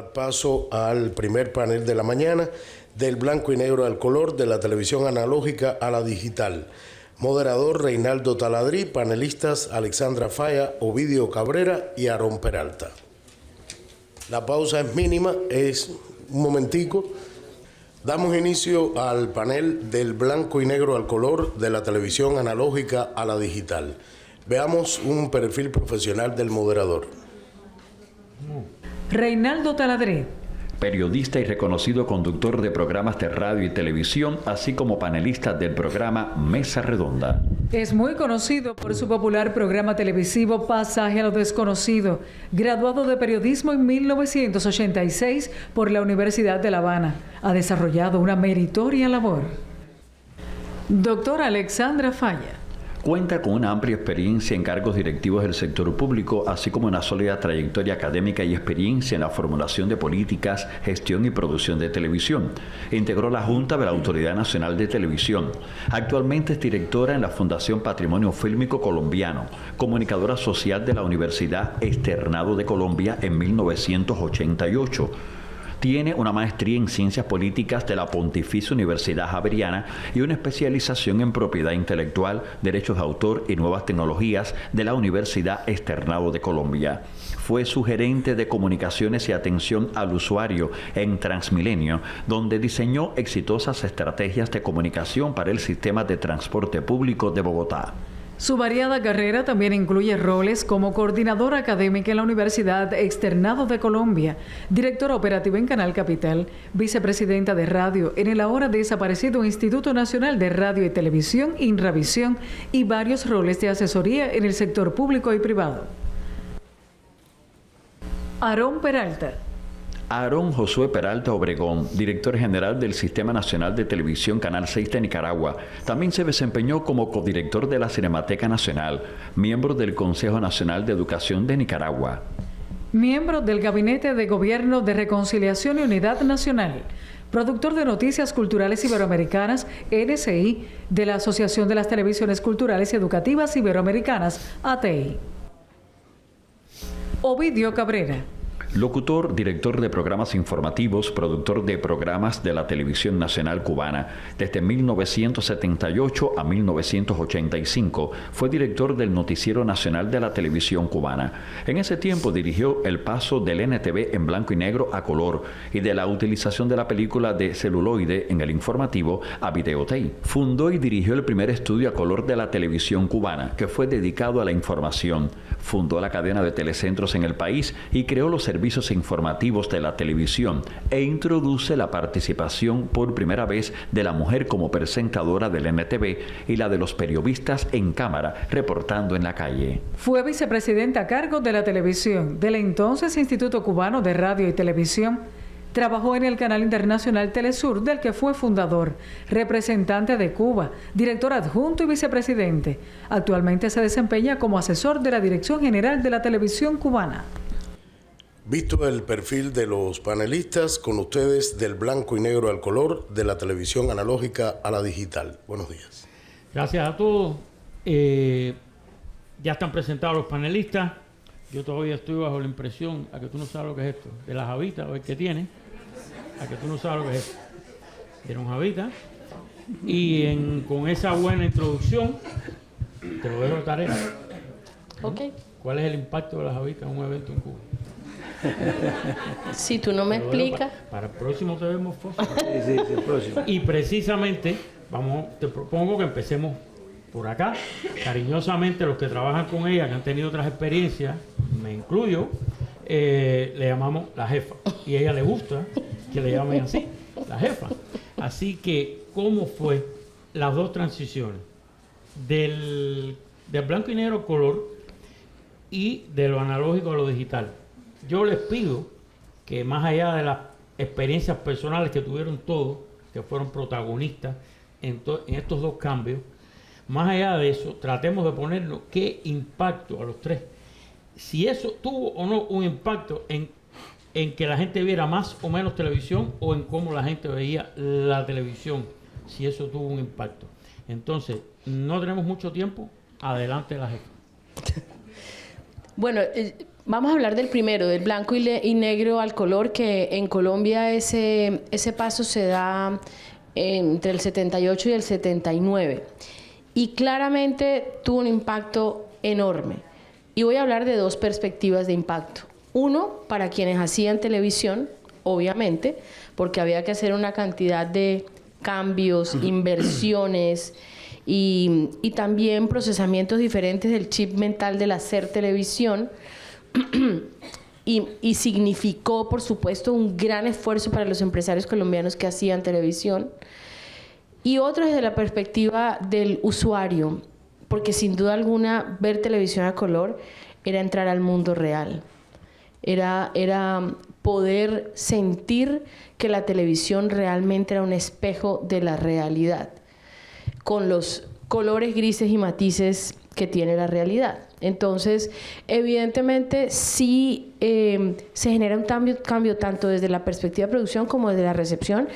dar paso al primer panel de la mañana, del blanco y negro al color, de la televisión analógica a la digital. Moderador Reinaldo Taladrí, panelistas Alexandra Falla, Ovidio Cabrera y Aarón Peralta. La pausa es mínima, es un momentico. Damos inicio al panel del blanco y negro al color, de la televisión analógica a la digital. Veamos un perfil profesional del moderador. Reinaldo Taladrí. Periodista y reconocido conductor de programas de radio y televisión, así como panelista del programa Mesa Redonda. Es muy conocido por su popular programa televisivo Pasaje a lo Desconocido, graduado de periodismo en 1986 por la Universidad de La Habana. Ha desarrollado una meritoria labor. Doctora Alexandra Falla. Cuenta con una amplia experiencia en cargos directivos del sector público, así como una sólida trayectoria académica y experiencia en la formulación de políticas, gestión y producción de televisión. Integró la Junta de la Autoridad Nacional de Televisión. Actualmente es directora en la Fundación Patrimonio Fílmico Colombiano, comunicadora social de la Universidad Externado de Colombia en 1988. Tiene una maestría en Ciencias Políticas de la Pontificia Universidad Javeriana y una especialización en Propiedad Intelectual, Derechos de Autor y Nuevas Tecnologías de la Universidad Externado de Colombia. Fue sugerente de Comunicaciones y Atención al Usuario en Transmilenio, donde diseñó exitosas estrategias de comunicación para el sistema de transporte público de Bogotá. Su variada carrera también incluye roles como coordinadora académica en la Universidad Externado de Colombia, directora operativa en Canal Capital, vicepresidenta de radio en el ahora desaparecido Instituto Nacional de Radio y Televisión, INRAVISIón, y varios roles de asesoría en el sector público y privado. Aarón Peralta. Aarón Josué Peralta Obregón, director general del Sistema Nacional de Televisión Canal 6 de Nicaragua. También se desempeñó como codirector de la Cinemateca Nacional, miembro del Consejo Nacional de Educación de Nicaragua. Miembro del Gabinete de Gobierno de Reconciliación y Unidad Nacional. Productor de Noticias Culturales Iberoamericanas, NSI, de la Asociación de las Televisiones Culturales y Educativas Iberoamericanas, ATI. Ovidio Cabrera. Locutor, director de programas informativos, productor de programas de la Televisión Nacional Cubana. Desde 1978 a 1985 fue director del Noticiero Nacional de la Televisión Cubana. En ese tiempo dirigió el paso del NTV en blanco y negro a color y de la utilización de la película de celuloide en el informativo a videotape. Fundó y dirigió el primer estudio a color de la televisión cubana, que fue dedicado a la información. Fundó la cadena de telecentros en el país y creó los servicios informativos de la televisión e introduce la participación por primera vez de la mujer como presentadora del NTV y la de los periodistas en cámara reportando en la calle. Fue vicepresidenta a cargo de la televisión del entonces Instituto Cubano de Radio y Televisión. Trabajó en el canal internacional Telesur, del que fue fundador, representante de Cuba, director adjunto y vicepresidente. Actualmente se desempeña como asesor de la Dirección General de la Televisión Cubana. Visto el perfil de los panelistas, con ustedes del blanco y negro al color, de la televisión analógica a la digital. Buenos días. Gracias a todos. Ya están presentados los panelistas. Yo todavía estoy bajo la impresión a que tú no sabes lo que es esto. De la Javita, a ver qué tiene. A que tú no sabes lo que es esto. Era un Javita. Y con esa buena introducción, te lo dejo de tarea. Ok. ¿Cuál es el impacto de la Javita en un evento en Cuba? Si tú no me explicas. Para el próximo te vemos fotos. Sí, el próximo. Y precisamente, te propongo que empecemos por acá. Cariñosamente, los que trabajan con ella, que han tenido otras experiencias, me incluyo, le llamamos la jefa. Y a ella le gusta que le llamen así, la jefa. Así que, ¿cómo fue las dos transiciones? Del blanco y negro color y de lo analógico a lo digital. Yo les pido que más allá de las experiencias personales que tuvieron todos, que fueron protagonistas en estos dos cambios, más allá de eso, tratemos de ponernos qué impacto a los tres. Si eso tuvo o no un impacto en que la gente viera más o menos televisión o en cómo la gente veía la televisión, si eso tuvo un impacto. Entonces, no tenemos mucho tiempo, adelante la jefa. Bueno, Vamos a hablar del primero, del blanco y negro al color, que en Colombia ese paso se da entre el 78 y el 79. Y claramente tuvo un impacto enorme. Y voy a hablar de dos perspectivas de impacto. Uno, para quienes hacían televisión, obviamente, porque había que hacer una cantidad de cambios, inversiones y también procesamientos diferentes del chip mental del hacer televisión. Y significó, por supuesto, un gran esfuerzo para los empresarios colombianos que hacían televisión. Y otro desde la perspectiva del usuario, porque sin duda alguna ver televisión a color era entrar al mundo real. Era poder sentir que la televisión realmente era un espejo de la realidad, con los colores grises y matices que tiene la realidad. Entonces, evidentemente, sí se genera un cambio tanto desde la perspectiva de producción como desde la recepción,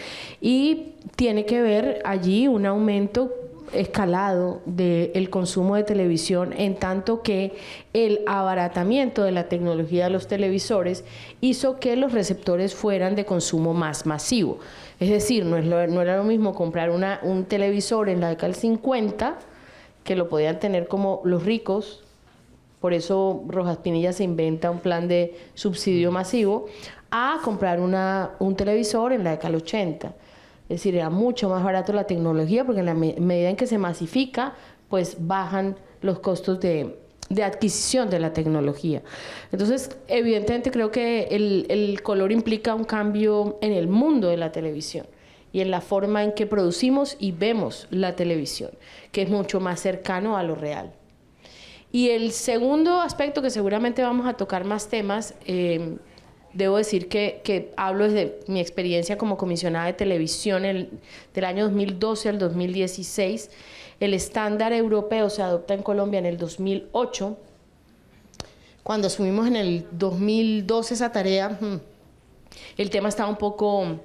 y tiene que ver allí un aumento escalado del consumo de televisión, en tanto que el abaratamiento de la tecnología de los televisores hizo que los receptores fueran de consumo más masivo. Es decir, no era lo mismo comprar un televisor en la década del 50, que lo podían tener como los ricos. Por eso Rojas Pinilla se inventa un plan de subsidio masivo, a comprar un televisor en la década del 80. Es decir, era mucho más barato la tecnología, porque en la medida en que se masifica, pues bajan los costos de adquisición de la tecnología. Entonces, evidentemente creo que el color implica un cambio en el mundo de la televisión y en la forma en que producimos y vemos la televisión, que es mucho más cercano a lo real. Y el segundo aspecto, que seguramente vamos a tocar más temas, debo decir que hablo desde mi experiencia como comisionada de televisión del año 2012 al 2016. El estándar europeo se adopta en Colombia en el 2008. Cuando asumimos en el 2012 esa tarea, el tema estaba un poco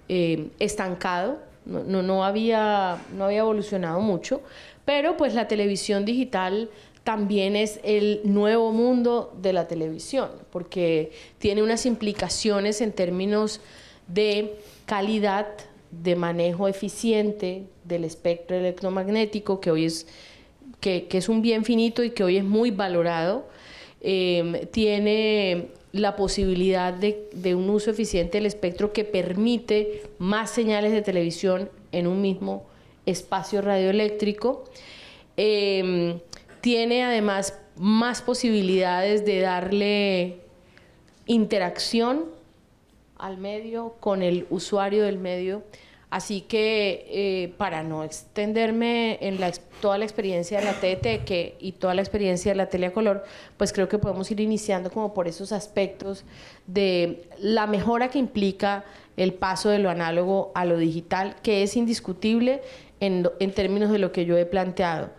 estancado, no había evolucionado mucho, pero pues la televisión digital también es el nuevo mundo de la televisión, porque tiene unas implicaciones en términos de calidad, de manejo eficiente del espectro electromagnético, que hoy es un bien finito y que hoy es muy valorado. Tiene la posibilidad de un uso eficiente del espectro que permite más señales de televisión en un mismo espacio radioeléctrico. Tiene además más posibilidades de darle interacción al medio con el usuario del medio. Así que para no extenderme en toda la experiencia de la TDT y toda la experiencia de la tele a color, pues creo que podemos ir iniciando como por esos aspectos de la mejora que implica el paso de lo análogo a lo digital, que es indiscutible en términos de lo que yo he planteado.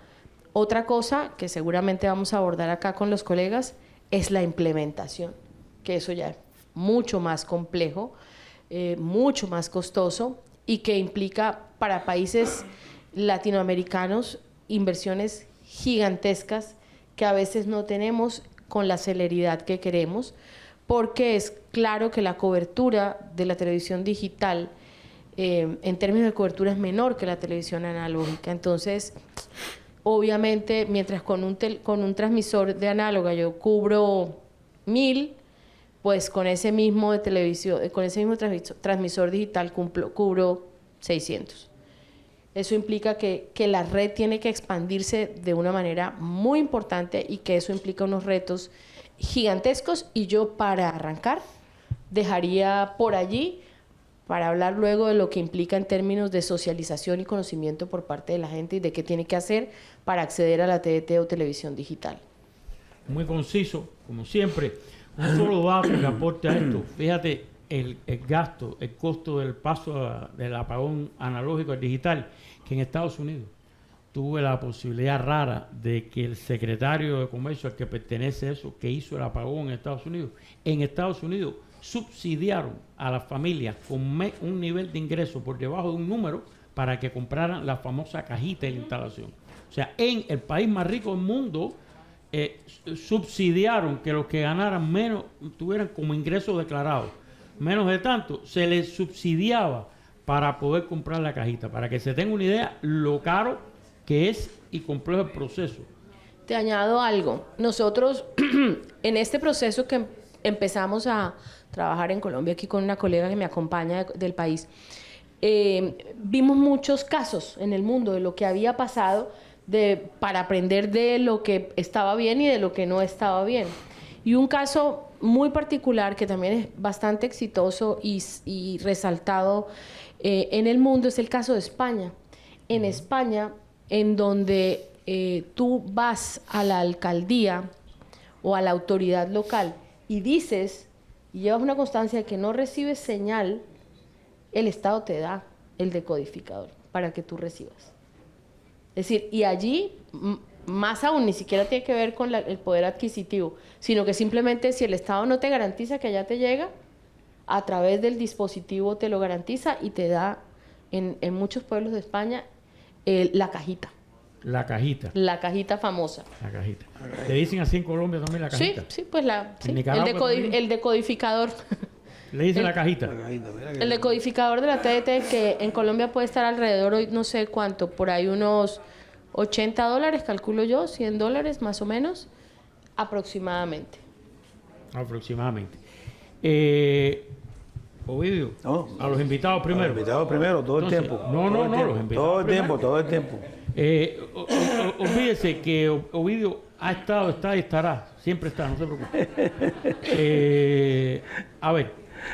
Otra cosa que seguramente vamos a abordar acá con los colegas es la implementación, que eso ya es mucho más complejo, mucho más costoso, y que implica para países latinoamericanos inversiones gigantescas que a veces no tenemos con la celeridad que queremos, porque es claro que la cobertura de la televisión digital en términos de cobertura es menor que la televisión analógica. Entonces, obviamente, mientras con un transmisor de análoga yo cubro 1000, pues con ese mismo de televisión, con ese mismo transmisor digital cubro 600. Eso implica que la red tiene que expandirse de una manera muy importante, y que eso implica unos retos gigantescos. Y yo, para arrancar, dejaría por allí para hablar luego de lo que implica en términos de socialización y conocimiento por parte de la gente, y de qué tiene que hacer para acceder a la TDT o televisión digital. Muy conciso, como siempre. Un solo dato que aporte a esto. Fíjate el gasto, el costo del paso del apagón analógico al digital, que en Estados Unidos tuve la posibilidad rara de que el secretario de Comercio al que pertenece eso, que hizo el apagón en Estados Unidos subsidiaron a las familias con un nivel de ingreso por debajo de un número para que compraran la famosa cajita de la instalación. O sea, en el país más rico del mundo, subsidiaron que los que ganaran menos tuvieran como ingreso declarado menos de tanto, se les subsidiaba para poder comprar la cajita, para que se tenga una idea lo caro que es y complejo el proceso. Te añado algo. Nosotros, en este proceso que empezamos a trabajar en Colombia, aquí con una colega que me acompaña del país, vimos muchos casos en el mundo de lo que había pasado para aprender de lo que estaba bien y de lo que no estaba bien. Y un caso muy particular que también es bastante exitoso y resaltado en el mundo es el caso de España. En España, en donde tú vas a la alcaldía o a la autoridad local y dices y llevas una constancia de que no recibes señal, el Estado te da el decodificador para que tú recibas. Es decir, y allí, más aún, ni siquiera tiene que ver con el poder adquisitivo, sino que simplemente si el Estado no te garantiza que allá te llega, a través del dispositivo te lo garantiza y te da en muchos pueblos de España la cajita. La cajita. La cajita famosa. La cajita. ¿Te dicen así en Colombia también la cajita? Sí, pues el decodificador. Le dicen la cajita. El decodificador de la TDT, que en Colombia puede estar alrededor, hoy no sé cuánto, por ahí unos $80, calculo yo, $100 más o menos, aproximadamente. Aproximadamente. Ovidio, a los invitados primero. A los invitados primero, todo el tiempo. No, los invitados Todo el tiempo. Olvídese que Ovidio ha estado, está y estará. Siempre está, no se preocupe. A ver,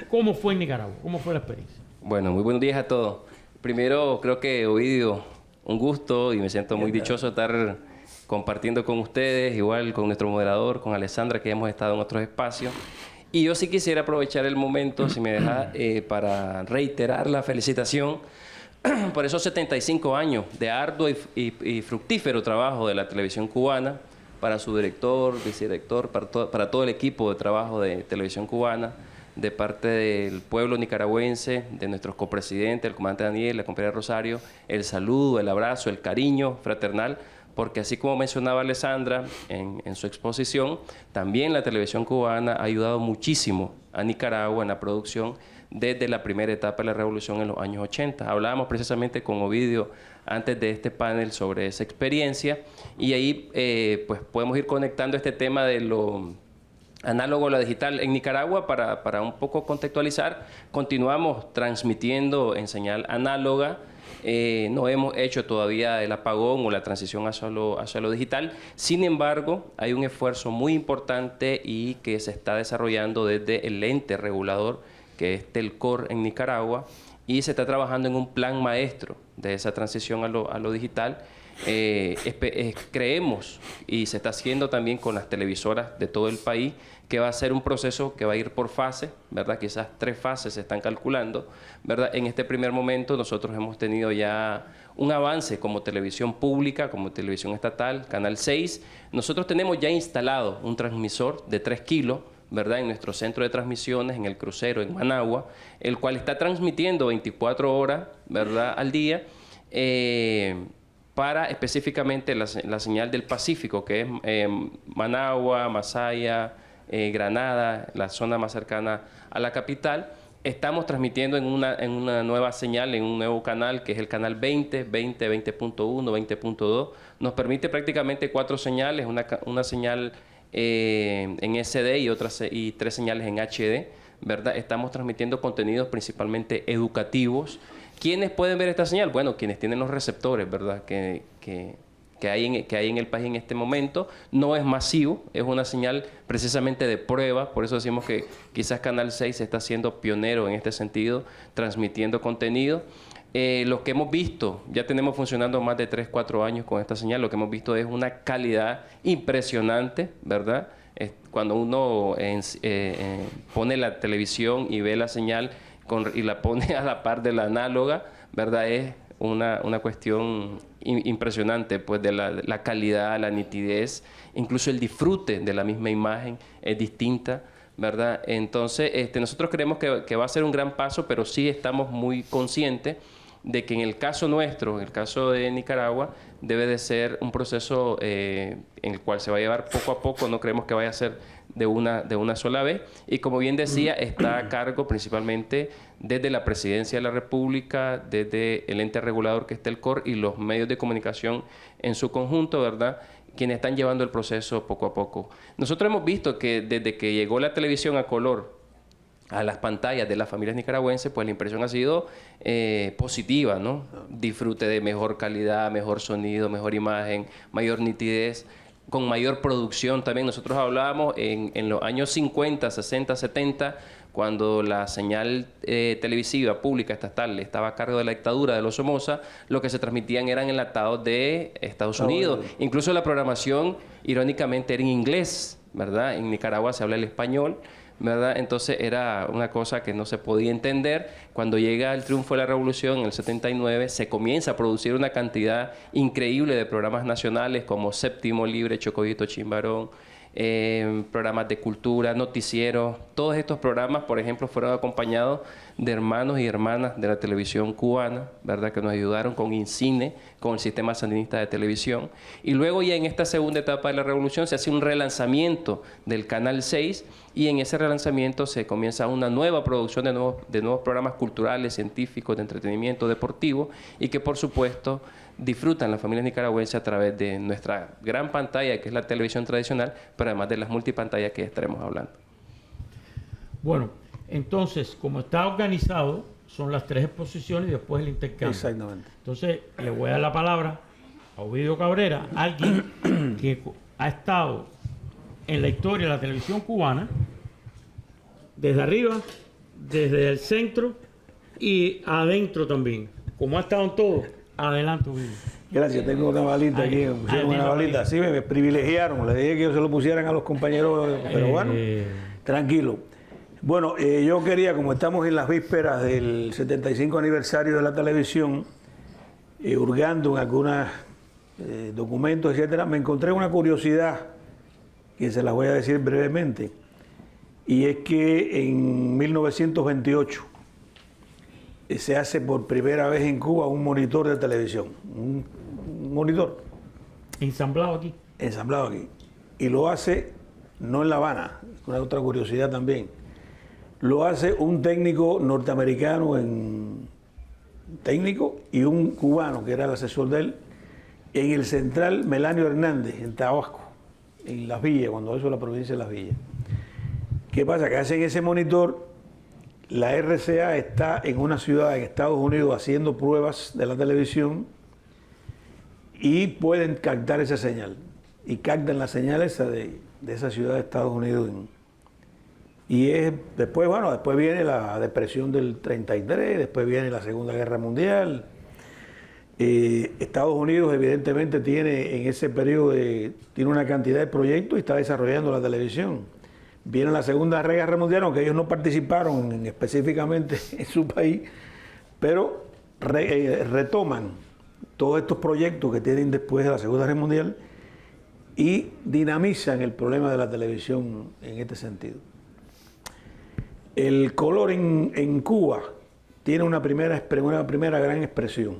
¿cómo fue en Nicaragua? ¿Cómo fue la experiencia? Bueno, muy buenos días a todos. Primero, creo que Ovidio, un gusto y me siento muy dichoso de estar compartiendo con ustedes, igual con nuestro moderador, con Alessandra, que hemos estado en otros espacios. Y yo sí quisiera aprovechar el momento, si me deja, para reiterar la felicitación por esos 75 años de arduo y fructífero trabajo de la televisión cubana, para su director, vicedirector, para todo el equipo de trabajo de televisión cubana, de parte del pueblo nicaragüense, de nuestros copresidentes, el comandante Daniel, la compañera Rosario, el saludo, el abrazo, el cariño fraternal, porque así como mencionaba Alessandra en su exposición, también la televisión cubana ha ayudado muchísimo a Nicaragua en la producción desde la primera etapa de la revolución en los años 80. Hablábamos precisamente con Ovidio antes de este panel sobre esa experiencia y ahí pues podemos ir conectando este tema de lo análogo a lo digital. En Nicaragua, para un poco contextualizar, continuamos transmitiendo en señal análoga. No hemos hecho todavía el apagón o la transición hacia lo digital. Sin embargo, hay un esfuerzo muy importante y que se está desarrollando desde el ente regulador, que es Telcor en Nicaragua, y se está trabajando en un plan maestro de esa transición a lo digital. Creemos, y se está haciendo también con las televisoras de todo el país, que va a ser un proceso que va a ir por fases, ¿verdad? Quizás 3 fases se están calculando, ¿verdad? En este primer momento nosotros hemos tenido ya un avance como televisión pública, como televisión estatal, Canal 6. Nosotros tenemos ya instalado un transmisor de 3 kilos, ¿verdad? En nuestro centro de transmisiones, en el crucero, en Managua, el cual está transmitiendo 24 horas, ¿verdad? Al día, para específicamente la señal del Pacífico, que es Managua, Masaya, Granada, la zona más cercana a la capital. Estamos transmitiendo en una nueva señal, en un nuevo canal, que es el canal 20, 20.1, 20.2. Nos permite prácticamente 4 señales, una señal en SD y 3 señales en HD, ¿verdad? Estamos transmitiendo contenidos principalmente educativos. ¿Quiénes pueden ver esta señal? Bueno, quienes tienen los receptores, ¿verdad? Que hay en el país en este momento. No es masivo, es una señal precisamente de prueba, por eso decimos que quizás Canal 6 está siendo pionero en este sentido, transmitiendo contenido. Lo que hemos visto, ya tenemos funcionando más de 3-4 años con esta señal, lo que hemos visto es una calidad impresionante, ¿verdad? Cuando uno pone la televisión y ve la señal y la pone a la par de la análoga, ¿verdad? Es una cuestión impresionante, pues, de la calidad, la nitidez, incluso el disfrute de la misma imagen es distinta, ¿verdad? Entonces, nosotros creemos que va a ser un gran paso, pero sí estamos muy conscientes de que en el caso nuestro, en el caso de Nicaragua, debe de ser un proceso en el cual se va a llevar poco a poco, no creemos que vaya a ser de una sola vez, y como bien decía, está a cargo principalmente desde la Presidencia de la República, desde el ente regulador que está el COR y los medios de comunicación en su conjunto, ¿verdad?, quienes están llevando el proceso poco a poco. Nosotros hemos visto que desde que llegó la televisión a color a las pantallas de las familias nicaragüenses, pues la impresión ha sido positiva, ¿no? Disfrute de mejor calidad, mejor sonido, mejor imagen, mayor nitidez, con mayor producción también. Nosotros hablábamos en los años 50, 60, 70, cuando la señal televisiva pública estatal estaba a cargo de la dictadura de los Somoza, lo que se transmitían eran enlatados de Estados Unidos. Incluso la programación, irónicamente, era en inglés, ¿verdad? En Nicaragua se habla el español, ¿verdad? Entonces era una cosa que no se podía entender. Cuando llega el triunfo de la revolución en el 79, se comienza a producir una cantidad increíble de programas nacionales como Séptimo Libre, Chocobito Chimbarón, programas de cultura, noticieros. Todos estos programas, por ejemplo, fueron acompañados de hermanos y hermanas de la televisión cubana, ¿verdad?, que nos ayudaron con INCINE, con el sistema sandinista de televisión. Y luego ya en esta segunda etapa de la revolución se hace un relanzamiento del Canal 6, y en ese relanzamiento se comienza una nueva producción de nuevos programas culturales, científicos, de entretenimiento, deportivo, y que por supuesto disfrutan las familias nicaragüenses a través de nuestra gran pantalla, que es la televisión tradicional, pero además de las multipantallas que ya estaremos hablando. Bueno, entonces, como está organizado, son las 3 exposiciones y después el intercambio. Exactamente. Entonces, le voy a dar la palabra a Ovidio Cabrera, alguien que ha estado en la historia de la televisión cubana, desde arriba, desde el centro y adentro también. Como ha estado en todo, adelante, Ovidio. Gracias, tengo una balita aquí, me pusieron una balita. Sí, me privilegiaron, le dije que ellos se lo pusieran a los compañeros, pero bueno, tranquilo. Bueno, yo quería, como estamos en las vísperas del 75 aniversario de la televisión, hurgando en algunos documentos, etcétera, me encontré una curiosidad que se las voy a decir brevemente, y es que en 1928 se hace por primera vez en Cuba un monitor de televisión, un monitor. Ensamblado aquí. Ensamblado aquí. Y lo hace, no en La Habana, una otra curiosidad también, lo hace un técnico norteamericano, técnico, y un cubano que era el asesor de él, en el Central Melanio Hernández, en Tabasco, en Las Villas, cuando eso es la provincia de Las Villas. ¿Qué pasa? Que hacen ese monitor, la RCA está en una ciudad en Estados Unidos haciendo pruebas de la televisión y pueden captar esa señal. Y captan la señal esa de esa ciudad de Estados Unidos. Y después, bueno, después viene la depresión del 33, después viene la Segunda Guerra Mundial. Estados Unidos evidentemente tiene en ese periodo tiene una cantidad de proyectos y está desarrollando la televisión. Viene la Segunda Guerra Mundial, aunque ellos no participaron específicamente en su país, pero retoman todos estos proyectos que tienen después de la Segunda Guerra Mundial y dinamizan el problema de la televisión en este sentido. El color en Cuba tiene una primera gran expresión.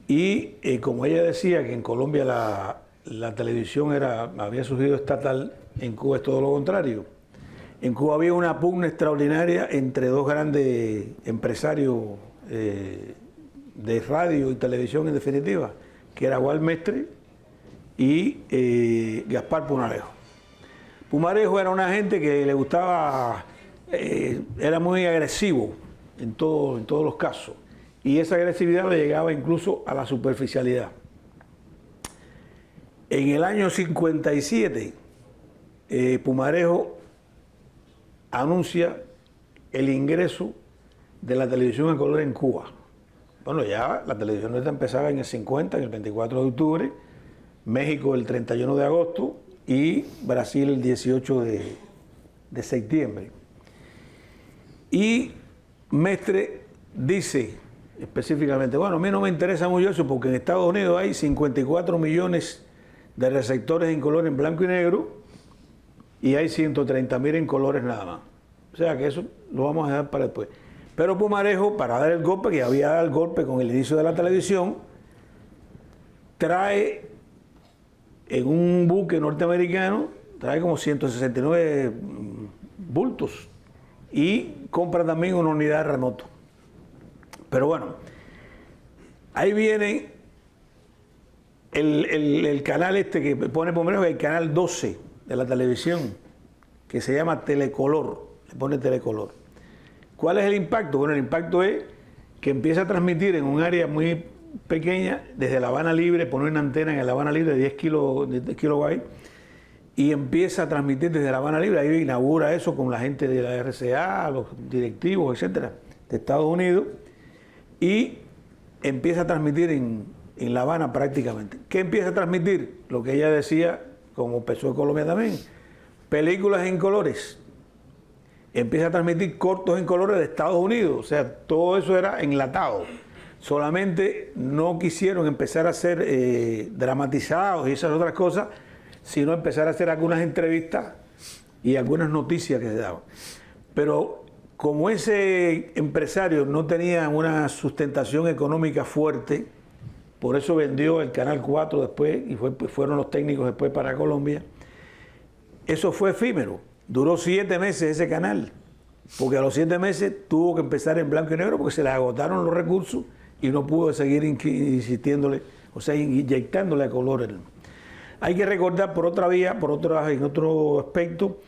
Y como ella decía que en Colombia la televisión había surgido estatal, en Cuba es todo lo contrario. En Cuba había una pugna extraordinaria entre dos grandes empresarios de radio y televisión en definitiva, que era Gual Mestre y Gaspar Pumarejo. Pumarejo era una gente que le gustaba, era muy agresivo en todos los casos, y esa agresividad le llegaba incluso a la superficialidad. En el año 57, Pumarejo anuncia el ingreso de la televisión a color en Cuba. Bueno, ya la televisión nuestra empezaba en el 50, en el 24 de octubre, México el 31 de agosto y Brasil el 18 de septiembre. Y Mestre dice específicamente, bueno, a mí no me interesa mucho eso porque en Estados Unidos hay 54 millones de receptores en color en blanco y negro y hay 130.000 en colores nada más. O sea que eso lo vamos a dejar para después. Pero Pumarejo, para dar el golpe, que había dado el golpe con el inicio de la televisión, trae en un buque norteamericano, trae como 169 bultos y compra también una unidad remoto. Pero bueno, ahí viene el canal este que pone Pumarejo, el canal 12 de la televisión, que se llama Telecolor, le pone Telecolor. ¿Cuál es el impacto? Bueno, el impacto es que empieza a transmitir en un área muy pequeña, desde La Habana Libre, pone una antena en La Habana Libre de 10 kilobytes, y empieza a transmitir desde La Habana Libre. Ahí inaugura eso con la gente de la RCA, los directivos, etcétera, de Estados Unidos, y empieza a transmitir en La Habana prácticamente. ¿Qué empieza a transmitir? Lo que ella decía, como empezó en Colombia también, películas en colores. Empieza a transmitir cortos en colores de Estados Unidos, o sea, todo eso era enlatado. Solamente no quisieron empezar a ser dramatizados y esas otras cosas, sino empezar a hacer algunas entrevistas y algunas noticias que se daban. Pero como ese empresario no tenía una sustentación económica fuerte, por eso vendió el Canal 4 después y fueron los técnicos después para Colombia. Eso fue efímero. Duró 7 meses ese canal, porque a los 7 meses tuvo que empezar en blanco y negro porque se le agotaron los recursos y no pudo seguir insistiéndole, o sea, inyectándole a color. Hay que recordar en otro aspecto,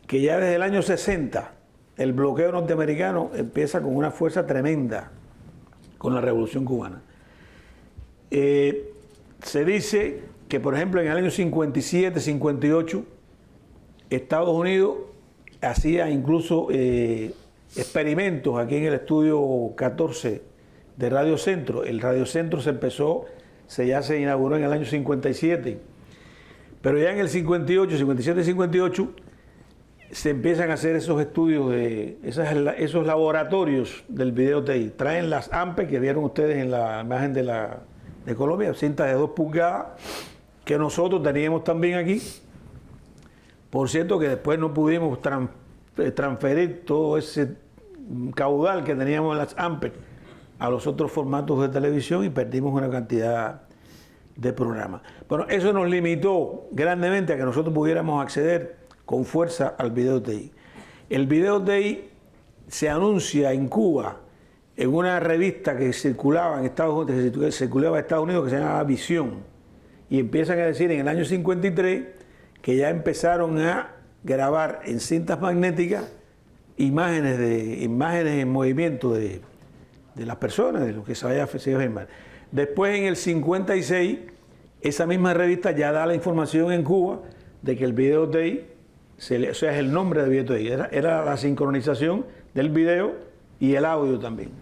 que ya desde el año 60 el bloqueo norteamericano empieza con una fuerza tremenda con la Revolución Cubana. Se dice que, por ejemplo, en el año 57, 58, Estados Unidos hacía incluso experimentos aquí en el estudio 14 de Radio Centro. El Radio Centro ya se inauguró en el año 57, pero ya en el 58, 57 y 58 se empiezan a hacer esos estudios, esos laboratorios del video TI. Traen las AMPE que vieron ustedes en la imagen de Colombia, cintas de 2 pulgadas, que nosotros teníamos también aquí. Por cierto que después no pudimos transferir todo ese caudal que teníamos en las AMPE a los otros formatos de televisión y perdimos una cantidad de programas. Bueno, eso nos limitó grandemente a que nosotros pudiéramos acceder con fuerza al video TI. El video TI se anuncia en Cuba en una revista que circulaba en Estados Unidos, que se llamaba Visión, y empiezan a decir en el año 53 que ya empezaron a grabar en cintas magnéticas imágenes en movimiento de las personas, de lo que se vaya a filmar. Después, en el 56, esa misma revista ya da la información en Cuba de que el video TI, o sea, es el nombre del video TI, era la sincronización del video y el audio también.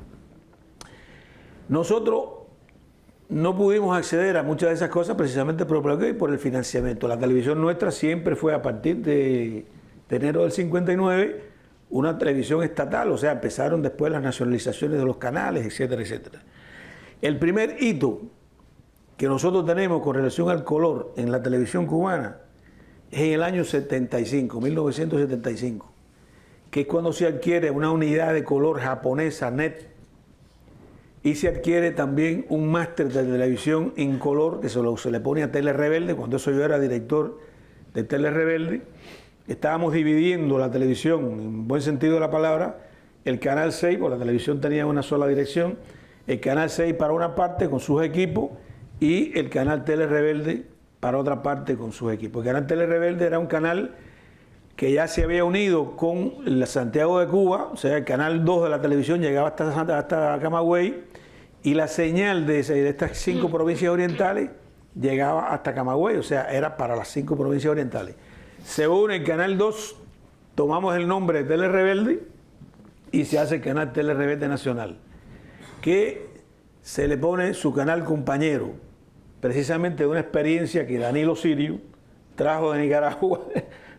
Nosotros no pudimos acceder a muchas de esas cosas precisamente por el bloqueo y por el financiamiento. La televisión nuestra siempre fue, a partir de enero del 59, una televisión estatal, o sea, empezaron después las nacionalizaciones de los canales, etcétera, etcétera. El primer hito que nosotros tenemos con relación al color en la televisión cubana es en el año 75, 1975, que es cuando se adquiere una unidad de color japonesa NET, y se adquiere también un máster de televisión en color que se le pone a Tele Rebelde. Cuando eso yo era director de Tele Rebelde, estábamos dividiendo la televisión, en buen sentido de la palabra, el Canal 6, porque la televisión tenía una sola dirección, el Canal 6 para una parte con sus equipos y el Canal Tele Rebelde para otra parte con sus equipos. El Canal Tele Rebelde era un canal que ya se había unido con la Santiago de Cuba, o sea, el Canal 2 de la televisión llegaba hasta Camagüey, y la señal de estas 5 provincias orientales llegaba hasta Camagüey, o sea, era para las 5 provincias orientales. Se une el Canal 2, tomamos el nombre de Tele Rebelde y se hace el Canal Tele Rebelde Nacional, que se le pone su canal compañero, precisamente de una experiencia que Danilo Sirio trajo de Nicaragua.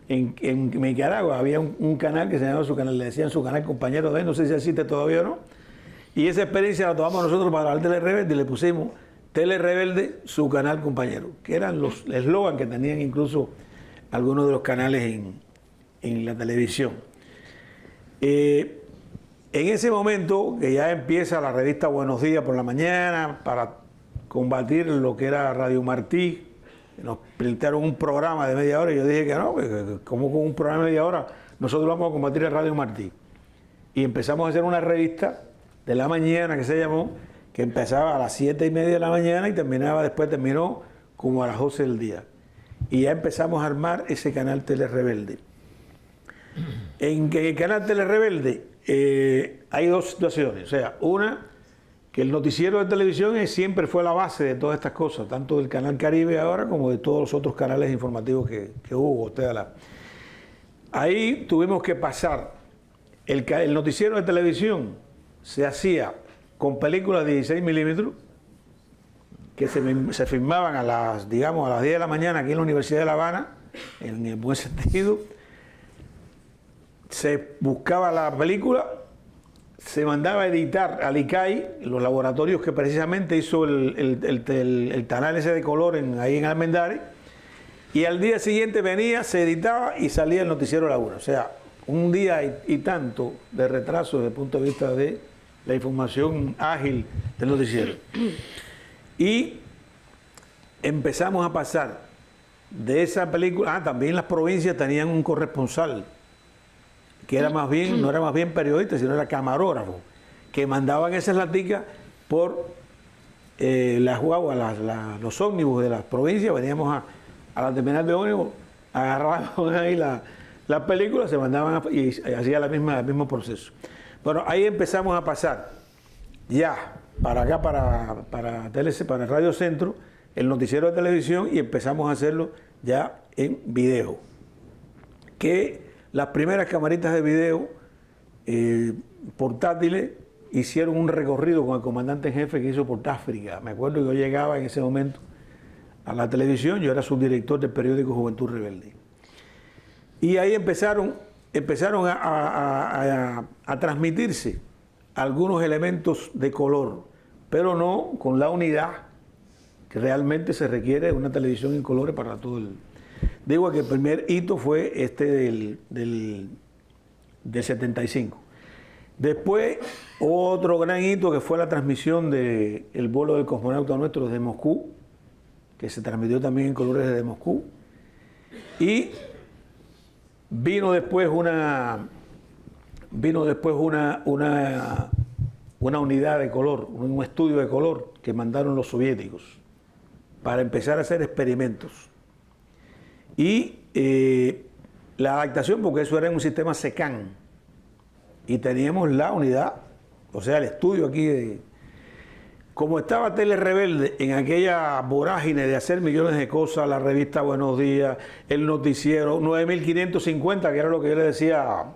En Nicaragua había un canal que se llamaba su canal, le decían su canal compañero de él, no sé si existe todavía o no. Y esa experiencia la tomamos nosotros para el Tele Rebelde y le pusimos Tele Rebelde, su canal compañero, que eran los eslogan que tenían incluso algunos de los canales en la televisión. En ese momento, que ya empieza la revista Buenos Días por la mañana, para combatir lo que era Radio Martí, nos plantearon un programa de media hora y yo dije que no, que como con un programa de media hora nosotros vamos a combatir a Radio Martí. Y empezamos a hacer una revista de la mañana que se llamó, que empezaba a las 7:30 de la mañana y terminó como a las 12 del día. Y ya empezamos a armar ese canal Tele Rebelde. En el canal Tele Rebelde hay dos situaciones. O sea, una, que el noticiero de televisión siempre fue la base de todas estas cosas, tanto del Canal Caribe ahora como de todos los otros canales informativos que hubo. Ahí tuvimos que pasar. El noticiero de televisión se hacía con películas de 16 milímetros que se filmaban a las 10 de la mañana aquí en la Universidad de La Habana, en el buen sentido. Se buscaba la película, se mandaba a editar al ICAI, los laboratorios que precisamente hizo el canal ese de color ahí en Almendares, y al día siguiente venía, se editaba y salía el noticiero a la 1. O sea, un día y tanto de retraso desde el punto de vista de la información ágil del noticiero. Y empezamos a pasar de esa película, también las provincias tenían un corresponsal, que era más bien, no era más bien periodista, sino era camarógrafo, que mandaban esas laticas por las guaguas, los ómnibus de las provincias. Veníamos a la terminal de ómnibus, agarraban ahí las películas, se mandaban y hacía el mismo proceso. Bueno, ahí empezamos a pasar ya para acá, para Radio Centro, el noticiero de televisión, y empezamos a hacerlo ya en video. Que las primeras camaritas de video portátiles hicieron un recorrido con el comandante en jefe que hizo por África. Me acuerdo que yo llegaba en ese momento a la televisión, yo era subdirector del periódico Juventud Rebelde. Y ahí empezaron a transmitirse algunos elementos de color, pero no con la unidad que realmente se requiere de una televisión en colores para todo el... Digo que el primer hito fue del 75. Después, otro gran hito que fue la transmisión del vuelo del cosmonauta nuestro desde Moscú, que se transmitió también en colores desde Moscú. Y vino después una unidad de color, un estudio de color que mandaron los soviéticos para empezar a hacer experimentos. Y la adaptación, porque eso era en un sistema SECAN, y teníamos la unidad, o sea, el estudio aquí como estaba Tele Rebelde en aquella vorágine de hacer millones de cosas, la revista Buenos Días, el noticiero, 9550, que era lo que yo le decía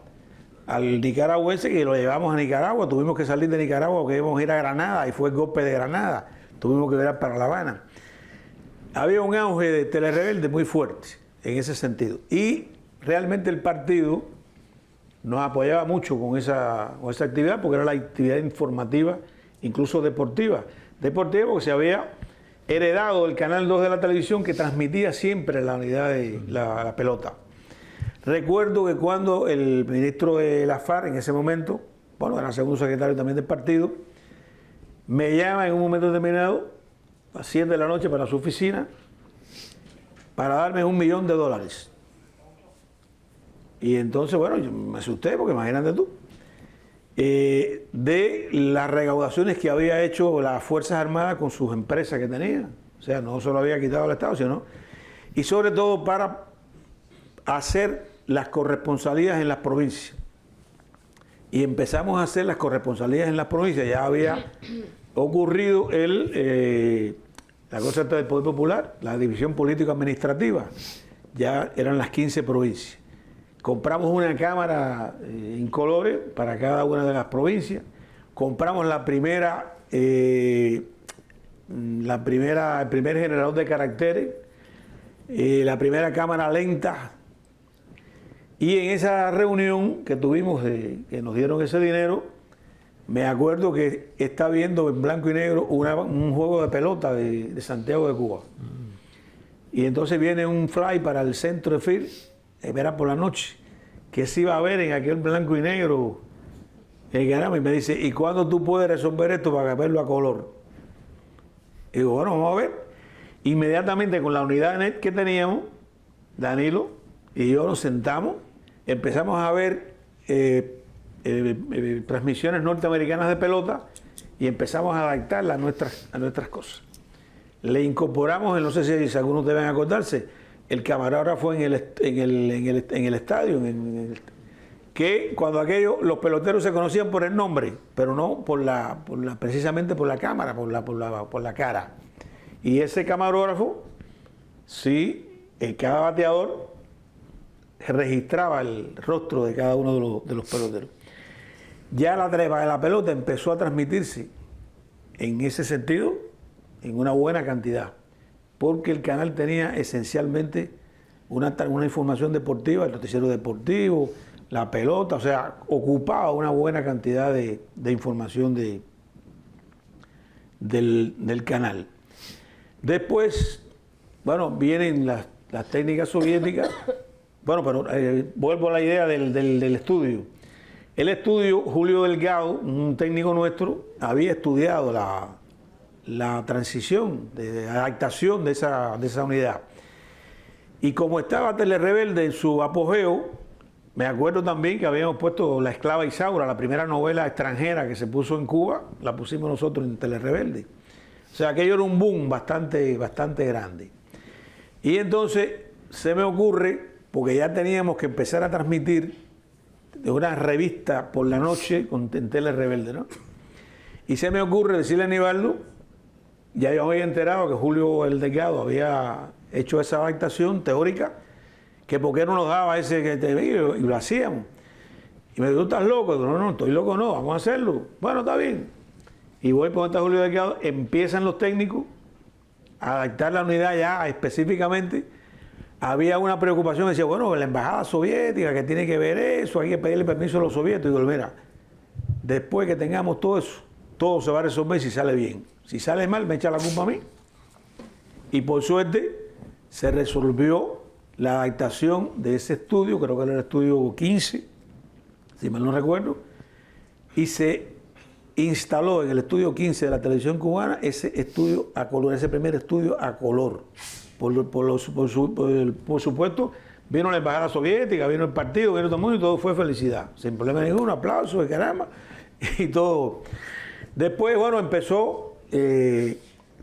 al nicaragüense, que lo llevamos a Nicaragua, tuvimos que salir de Nicaragua porque íbamos a ir a Granada, y fue el golpe de Granada, tuvimos que virar para La Habana. Había un auge de Tele Rebelde muy fuerte en ese sentido, y realmente el partido nos apoyaba mucho con esa actividad, porque era la actividad informativa, incluso deportiva porque se había heredado el Canal 2 de la televisión, que transmitía siempre la unidad de la pelota. Recuerdo que cuando el ministro de la FARC en ese momento, bueno, era segundo secretario también del partido, me llama en un momento determinado a 7 de la noche para su oficina para darme $1 millón. Y entonces, bueno, yo me asusté, porque imagínate tú, de las recaudaciones que había hecho las Fuerzas Armadas con sus empresas que tenían. O sea, no solo había quitado al Estado, sino, y sobre todo para hacer las corresponsalías en las provincias. Y empezamos a hacer las corresponsalías en las provincias. Ya había ocurrido la cosa del Poder Popular, la división político-administrativa. Ya eran las 15 provincias. Compramos una cámara en colores para cada una de las provincias. Compramos el primer generador de caracteres, la primera cámara lenta. Y en esa reunión que tuvimos, que nos dieron ese dinero, me acuerdo que está viendo en blanco y negro un juego de pelota de Santiago de Cuba. Y entonces viene un fly para el centro de field, era por la noche, que se iba a ver en aquel blanco y negro Y me dice, ¿y cuándo tú puedes resolver esto para verlo a color? Y digo, bueno, vamos a ver. Inmediatamente con la unidad de net que teníamos, Danilo y yo nos sentamos, empezamos a ver transmisiones norteamericanas de pelota y empezamos a adaptarlas a nuestras cosas. Le incorporamos, no sé si algunos deben acordarse, el camarógrafo en el estadio, que cuando los peloteros se conocían por el nombre, pero no precisamente por la cámara, por la cara. Y ese camarógrafo, sí, en cada bateador registraba el rostro de cada uno de los peloteros. Ya la pelota empezó a transmitirse en ese sentido en una buena cantidad, porque el canal tenía esencialmente una información deportiva, el noticiero deportivo, la pelota, o sea, ocupaba una buena cantidad de información del canal. Después, bueno, vienen las técnicas soviéticas. Bueno, pero vuelvo a la idea del estudio. El estudio, Julio Delgado, un técnico nuestro, había estudiado la transición, de adaptación de esa unidad. Y como estaba Telerebelde en su apogeo, me acuerdo también que habíamos puesto La esclava Isaura, la primera novela extranjera que se puso en Cuba, la pusimos nosotros en Telerebelde. O sea, aquello era un boom bastante grande. Y entonces se me ocurre, porque ya teníamos que empezar a transmitir de una revista por la noche en Telerebelde, ¿no? Y se me ocurre decirle a Aníbaldo, ya yo había enterado que Julio el Delgado había hecho esa adaptación teórica, que por qué no nos daba ese que te digo, y lo hacíamos. Y me dijo, ¿tú estás loco? Y digo, no, estoy loco, no, vamos a hacerlo. Bueno, está bien. Y voy por donde está Julio Delgado, empiezan los técnicos a adaptar la unidad ya específicamente. Había una preocupación, decía, bueno, la embajada soviética, que tiene que ver eso, hay que pedirle permiso a los soviéticos. Y digo, mira, después que tengamos todo eso, todo se va a resolver si sale bien. Si sale mal, me echa la culpa a mí. Y por suerte, se resolvió la adaptación de ese estudio, creo que era el estudio 15, si mal no recuerdo, y se instaló en el estudio 15 de la televisión cubana ese estudio a color, ese primer estudio a color. Por supuesto, vino la embajada soviética, vino el partido, vino todo el mundo y todo fue felicidad. Sin problema ninguno, aplauso de caramba y todo. Después, bueno, empezó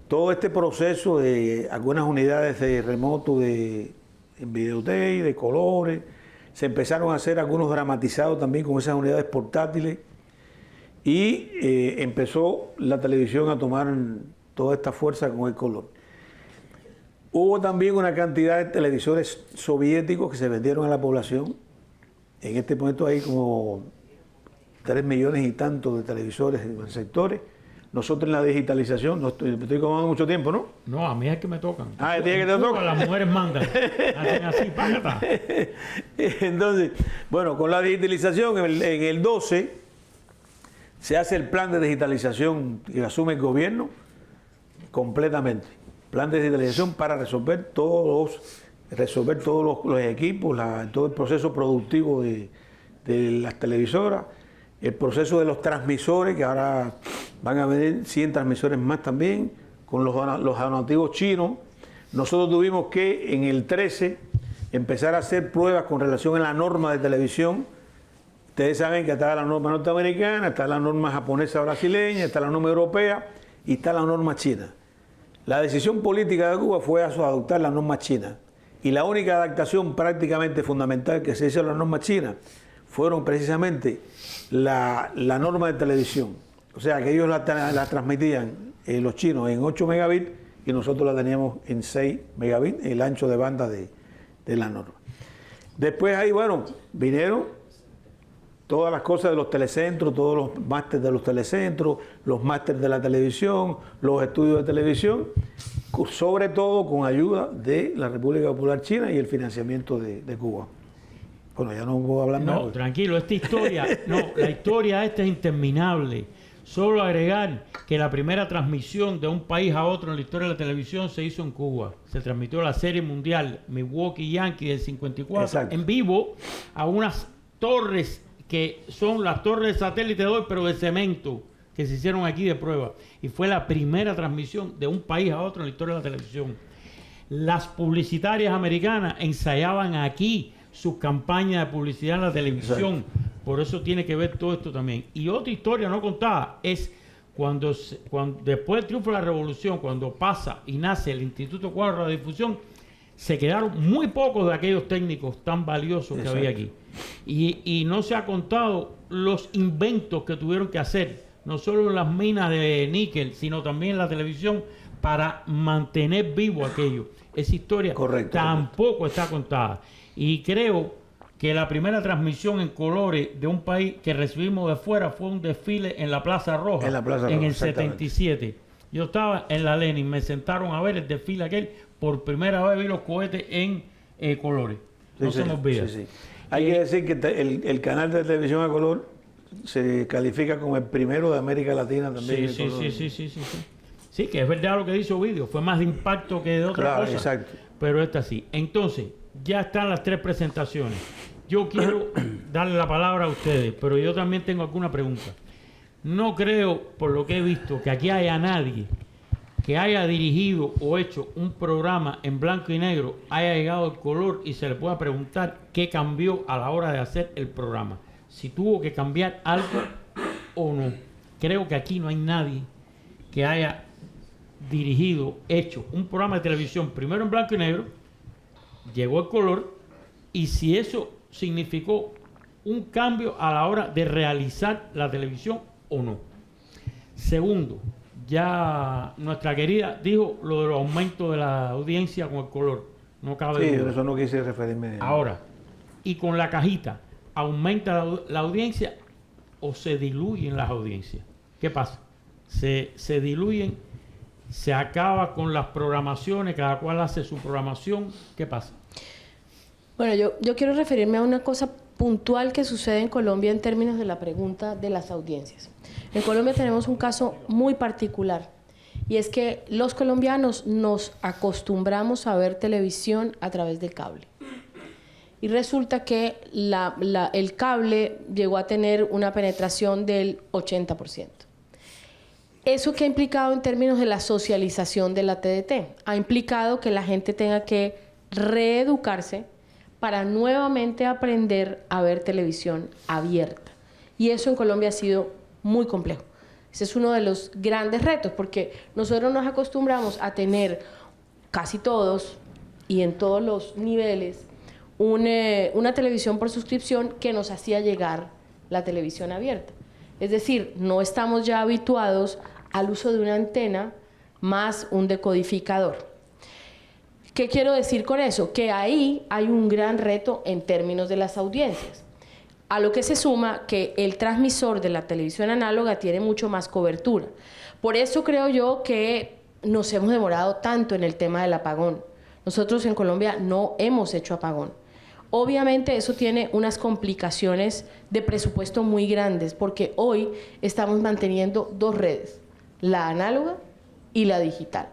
todo este proceso de algunas unidades de remoto en videotape, de colores. Se empezaron a hacer algunos dramatizados también con esas unidades portátiles. Y empezó la televisión a tomar toda esta fuerza con el color. Hubo también una cantidad de televisores soviéticos que se vendieron a la población. En este momento hay como 3 millones y tantos de televisores en sectores. Nosotros en la digitalización, me estoy comando mucho tiempo, ¿no? No, a mí es que me tocan. Ah, ¿el día que te toca? Las mujeres mandan. Hacen así, págata. Entonces, bueno, con la digitalización, en el 12, se hace el plan de digitalización que asume el gobierno completamente. Plan de digitalización para resolver todos los equipos, todo el proceso productivo de las televisoras, el proceso de los transmisores, que ahora van a venir 100 transmisores más también, con los donativos chinos. Nosotros tuvimos que en el 13 empezar a hacer pruebas con relación a la norma de televisión. Ustedes saben que está la norma norteamericana, está la norma japonesa brasileña, está la norma europea y está la norma china. La decisión política de Cuba fue adoptar la norma china. Y la única adaptación prácticamente fundamental que se hizo a la norma china fueron precisamente la norma de televisión. O sea, que ellos la transmitían, los chinos, en 8 megabits y nosotros la teníamos en 6 megabits, el ancho de banda de la norma. Después ahí, bueno, vinieron todas las cosas de los telecentros, todos los másteres de los telecentros, los másteres de la televisión, los estudios de televisión, sobre todo con ayuda de la República Popular China y el financiamiento de Cuba. Bueno, ya no puedo hablar nada. No, tranquilo, esta historia, la historia esta es interminable. Solo agregar que la primera transmisión de un país a otro en la historia de la televisión se hizo en Cuba. Se transmitió la Serie Mundial Milwaukee Yankees del 54 en vivo a unas torres que son las torres de satélite de hoy, pero de cemento, que se hicieron aquí de prueba. Y fue la primera transmisión de un país a otro en la historia de la televisión. Las publicitarias americanas ensayaban aquí sus campañas de publicidad en la televisión. Exacto. Por eso tiene que ver todo esto también. Y otra historia no contada es cuando después del triunfo de la revolución, cuando pasa y nace el Instituto Cuadro de Radiodifusión, se quedaron muy pocos de aquellos técnicos tan valiosos que había aquí. Y no se ha contado los inventos que tuvieron que hacer, no solo en las minas de níquel, sino también en la televisión, para mantener vivo aquello. Esa historia tampoco está contada. Y creo que la primera transmisión en colores de un país que recibimos de fuera fue un desfile en la Plaza Roja, en el 77. Yo estaba en la Lenin, me sentaron a ver el desfile aquel, por primera vez vi los cohetes en colores. No se me olvida. Hay que decir que el canal de televisión a color se califica como el primero de América Latina también. Sí, que es verdad lo que dice Ovidio, fue más de impacto que de otra cosa. Exacto. Pero esta sí. Entonces, ya están las 3 presentaciones. Yo quiero darle la palabra a ustedes, pero yo también tengo alguna pregunta. No creo, por lo que he visto, que aquí haya nadie que haya dirigido o hecho un programa en blanco y negro, haya llegado al color y se le pueda preguntar qué cambió a la hora de hacer el programa. Si tuvo que cambiar algo o no. Creo que aquí no hay nadie que haya dirigido, hecho un programa de televisión primero en blanco y negro, llegó el color, y si eso significó un cambio a la hora de realizar la televisión o no. Segundo, ya nuestra querida dijo lo de los aumentos de la audiencia con el color. No cabe duda. Eso no quise referirme. Ahora, y con la cajita, ¿aumenta la audiencia o se diluyen las audiencias? ¿Qué pasa? Se diluyen, se acaba con las programaciones, cada cual hace su programación. ¿Qué pasa? Bueno, yo quiero referirme a una cosa puntual que sucede en Colombia en términos de la pregunta de las audiencias. En Colombia tenemos un caso muy particular, y es que los colombianos nos acostumbramos a ver televisión a través del cable. Y resulta que el cable llegó a tener una penetración del 80%. ¿Eso qué ha implicado en términos de la socialización de la TDT? Ha implicado que la gente tenga que reeducarse para nuevamente aprender a ver televisión abierta. Y eso en Colombia ha sido muy complejo. Ese es uno de los grandes retos, porque nosotros nos acostumbramos a tener casi todos y en todos los niveles una televisión por suscripción que nos hacía llegar la televisión abierta. Es decir, no estamos ya habituados al uso de una antena más un decodificador. ¿Qué quiero decir con eso? Que ahí hay un gran reto en términos de las audiencias. A lo que se suma que el transmisor de la televisión análoga tiene mucho más cobertura. Por eso creo yo que nos hemos demorado tanto en el tema del apagón. Nosotros en Colombia no hemos hecho apagón. Obviamente eso tiene unas complicaciones de presupuesto muy grandes, porque hoy estamos manteniendo 2 redes, la análoga y la digital.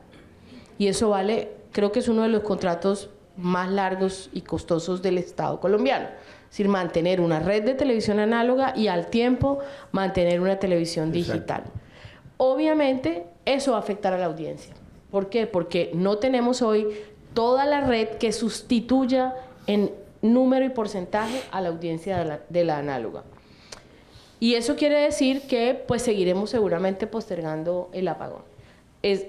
Y eso vale, creo que es uno de los contratos más largos y costosos del Estado colombiano. Es decir, mantener una red de televisión análoga y al tiempo mantener una televisión digital. Obviamente eso va a afectar a la audiencia. ¿Por qué? Porque no tenemos hoy toda la red que sustituya en número y porcentaje a la audiencia de la análoga. Y eso quiere decir que pues seguiremos seguramente postergando el apagón.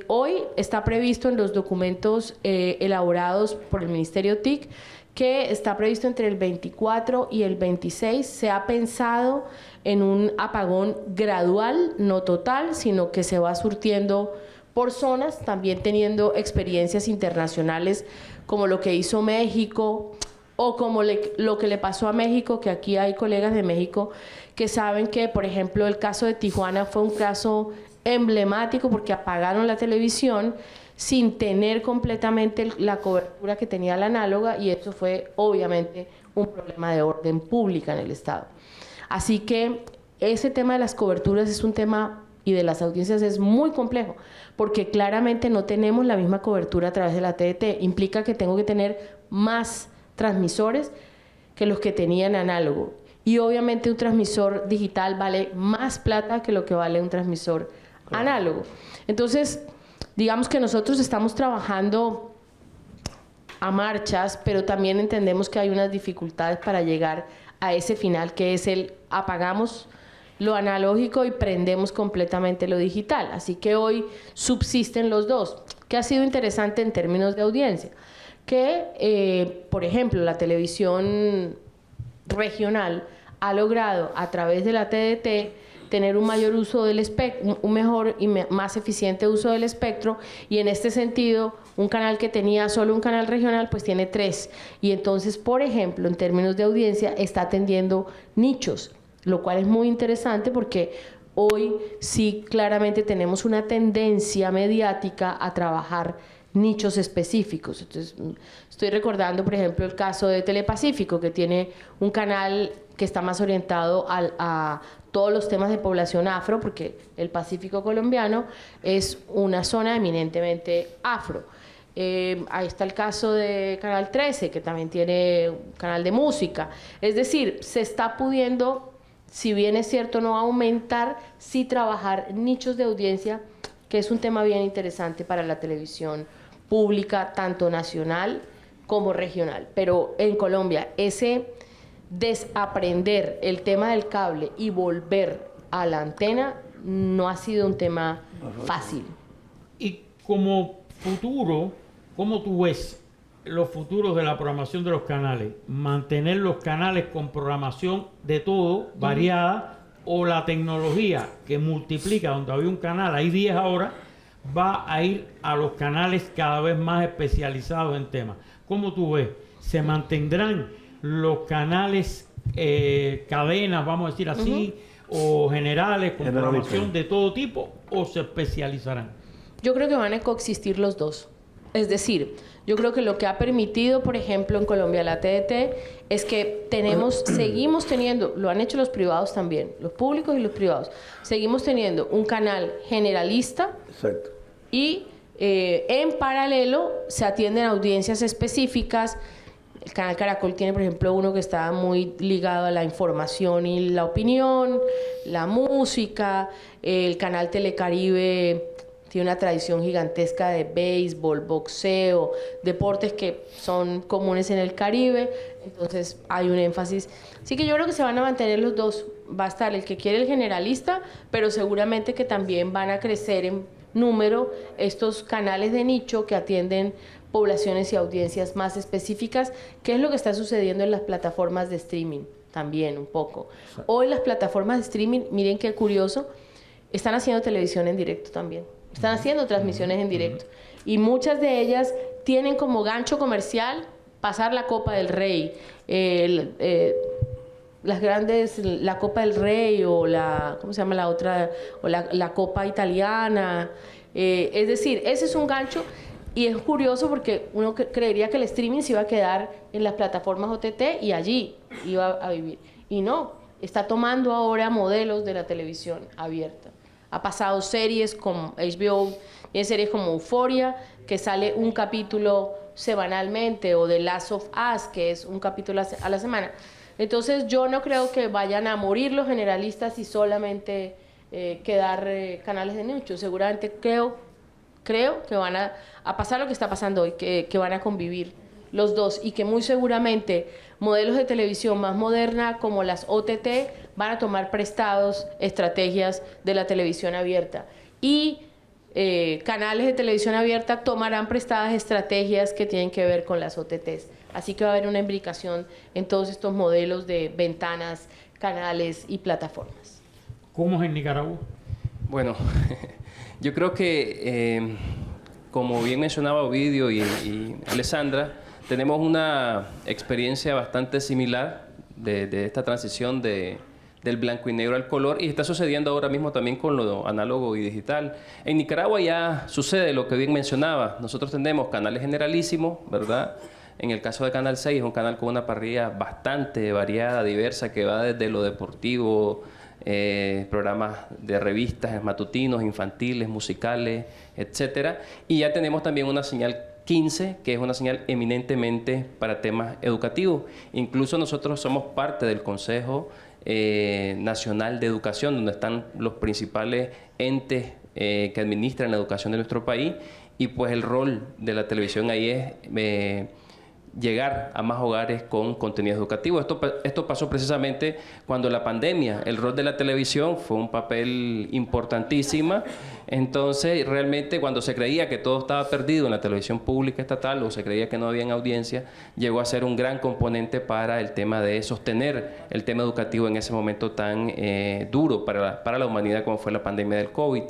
Hoy está previsto en los documentos elaborados por el Ministerio TIC que está previsto entre el 24 y el 26. Se ha pensado en un apagón gradual, no total, sino que se va surtiendo por zonas, también teniendo experiencias internacionales como lo que hizo México o como lo que le pasó a México, que aquí hay colegas de México que saben que, por ejemplo, el caso de Tijuana fue un caso emblemático porque apagaron la televisión sin tener completamente la cobertura que tenía la análoga, y eso fue obviamente un problema de orden pública en el Estado. Así que ese tema de las coberturas es un tema, y de las audiencias es muy complejo, porque claramente no tenemos la misma cobertura a través de la TDT. Implica que tengo que tener más transmisores que los que tenían análogo. Y obviamente un transmisor digital vale más plata que lo que vale un transmisor análogo. Entonces, digamos que nosotros estamos trabajando a marchas, pero también entendemos que hay unas dificultades para llegar a ese final, que es el apagamos lo analógico y prendemos completamente lo digital. Así que hoy subsisten los dos, que ha sido interesante en términos de audiencia. Que, por ejemplo, la televisión regional ha logrado, a través de la TDT, tener un mayor uso del espectro, un mejor y más eficiente uso del espectro, y en este sentido, un canal que tenía solo un canal regional, pues tiene 3. Y entonces, por ejemplo, en términos de audiencia, está atendiendo nichos, lo cual es muy interesante porque hoy sí claramente tenemos una tendencia mediática a trabajar nichos específicos. Entonces, estoy recordando, por ejemplo, el caso de Telepacífico, que tiene un canal que está más orientado a todos los temas de población afro, porque el Pacífico colombiano es una zona eminentemente afro. Ahí está el caso de Canal 13, que también tiene un canal de música. Es decir, se está pudiendo, si bien es cierto, no aumentar, sí trabajar nichos de audiencia, que es un tema bien interesante para la televisión pública, tanto nacional como regional. Pero en Colombia, ese desaprender el tema del cable y volver a la antena no ha sido un tema fácil. Y como futuro, ¿cómo tú ves los futuros de la programación de los canales? ¿Mantener los canales con programación de todo, variada, o la tecnología que multiplica, donde había un canal, hay 10 ahora, va a ir a los canales cada vez más especializados en temas? ¿Cómo tú ves? ¿Se mantendrán los canales, cadenas, vamos a decir así, o generales, con programación de todo tipo, o se especializarán? Yo creo que van a coexistir los dos. Es decir, yo creo que lo que ha permitido, por ejemplo, en Colombia la TDT, es que seguimos teniendo, lo han hecho los privados también, los públicos y los privados, seguimos teniendo un canal generalista. Exacto. Y en paralelo se atienden audiencias específicas. El canal Caracol tiene, por ejemplo, uno que está muy ligado a la información y la opinión, la música. El canal Telecaribe tiene una tradición gigantesca de béisbol, boxeo, deportes que son comunes en el Caribe. Entonces hay un énfasis. Así que yo creo que se van a mantener los dos. Va a estar el que quiere el generalista, pero seguramente que también van a crecer en número estos canales de nicho que atienden poblaciones y audiencias más específicas, que es lo que está sucediendo en las plataformas de streaming también un poco. Hoy las plataformas de streaming, miren qué curioso, están haciendo televisión en directo también, están haciendo transmisiones en directo, y muchas de ellas tienen como gancho comercial pasar la Copa del Rey, las grandes, la Copa del Rey, o la, ¿cómo se llama la otra? O la Copa Italiana. Es decir, ese es un gancho, y es curioso porque uno creería que el streaming se iba a quedar en las plataformas OTT y allí iba a vivir. Y no, está tomando ahora modelos de la televisión abierta. Ha pasado series como HBO, tiene series como Euphoria, que sale un capítulo semanalmente, o The Last of Us, que es un capítulo a la semana. Entonces yo no creo que vayan a morir los generalistas y solamente quedar canales de nicho. Seguramente creo que van a pasar lo que está pasando hoy, que van a convivir los dos, y que muy seguramente modelos de televisión más moderna como las OTT van a tomar prestados estrategias de la televisión abierta, y canales de televisión abierta tomarán prestadas estrategias que tienen que ver con las OTTs. Así que va a haber una imbricación en todos estos modelos de ventanas, canales y plataformas. ¿Cómo es en Nicaragua? Bueno, yo creo que, como bien mencionaba Ovidio y Alessandra, tenemos una experiencia bastante similar de esta transición del blanco y negro al color, y está sucediendo ahora mismo también con lo análogo y digital. En Nicaragua ya sucede lo que bien mencionaba. Nosotros tenemos canales generalísimos, ¿verdad? En el caso de Canal 6 es un canal con una parrilla bastante variada, diversa, que va desde lo deportivo, programas de revistas matutinos, infantiles, musicales, etcétera. Y ya tenemos también una señal 15, que es una señal eminentemente para temas educativos. Incluso nosotros somos parte del Consejo Nacional de Educación, donde están los principales entes que administran la educación de nuestro país, y pues el rol de la televisión ahí es llegar a más hogares con contenido educativo. Esto pasó precisamente cuando la pandemia. El rol de la televisión fue un papel importantísimo. Entonces, realmente, cuando se creía que todo estaba perdido en la televisión pública estatal, o se creía que no había audiencia, llegó a ser un gran componente para el tema de sostener el tema educativo en ese momento tan duro para la humanidad como fue la pandemia del COVID.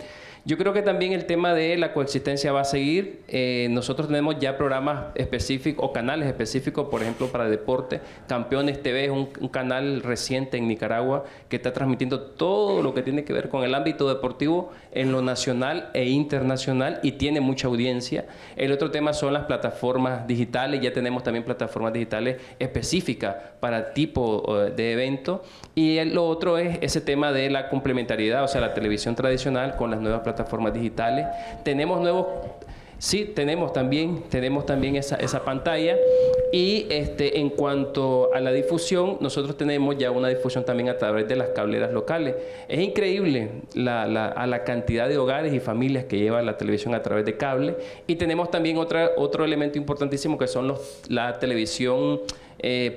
Yo creo que también el tema de la coexistencia va a seguir. Nosotros tenemos ya programas específicos o canales específicos, por ejemplo, para deporte. Campeones TV es un canal reciente en Nicaragua que está transmitiendo todo lo que tiene que ver con el ámbito deportivo en lo nacional e internacional, y tiene mucha audiencia. El otro tema son las plataformas digitales. Ya tenemos también plataformas digitales específicas para tipo de evento. Y lo otro es ese tema de la complementariedad, o sea, la televisión tradicional con las nuevas plataformas digitales. Tenemos también esa pantalla. Y en cuanto a la difusión, nosotros tenemos ya una difusión también a través de las cableras locales. Es increíble a la cantidad de hogares y familias que lleva la televisión a través de cable. Y tenemos también otro elemento importantísimo, que son la televisión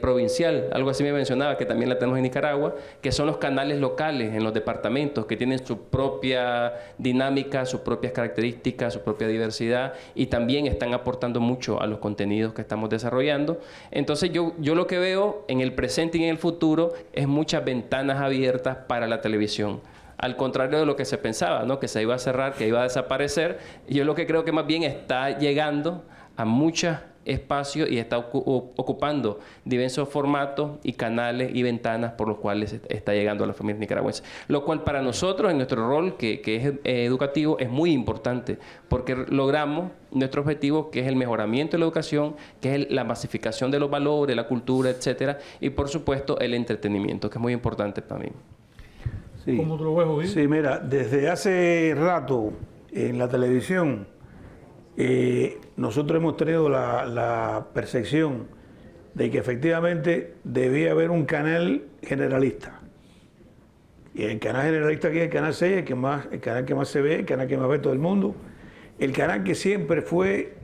provincial, algo así me mencionaba, que también la tenemos en Nicaragua, que son los canales locales en los departamentos, que tienen su propia dinámica, sus propias características, su propia diversidad, y también están aportando mucho a los contenidos que estamos desarrollando. Entonces yo lo que veo en el presente y en el futuro es muchas ventanas abiertas para la televisión. Al contrario de lo que se pensaba, ¿no? Que se iba a cerrar, que iba a desaparecer. Yo lo que creo que más bien está llegando a muchos espacios y está ocupando diversos formatos y canales y ventanas por los cuales está llegando a las familias nicaragüenses. Lo cual para nosotros, en nuestro rol, que es educativo, es muy importante, porque logramos nuestro objetivo, que es el mejoramiento de la educación, que es la masificación de los valores, la cultura, etcétera, y por supuesto el entretenimiento, que es muy importante para mí. Sí. ¿Cómo te lo ves, Ovidio? Sí, mira, desde hace rato en la televisión nosotros hemos tenido la percepción de que efectivamente debía haber un canal generalista. Y el canal generalista aquí es el canal 6, el canal que más se ve, el canal que más ve todo el mundo, el canal que siempre fue,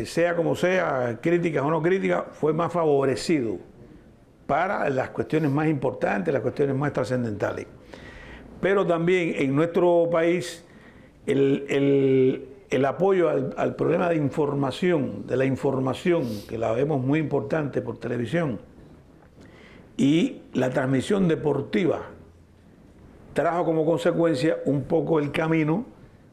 sea como sea, críticas o no críticas, fue más favorecido para las cuestiones más importantes, las cuestiones más trascendentales. Pero también en nuestro país el apoyo al problema de información, de la información, que la vemos muy importante por televisión, y la transmisión deportiva, trajo como consecuencia un poco el camino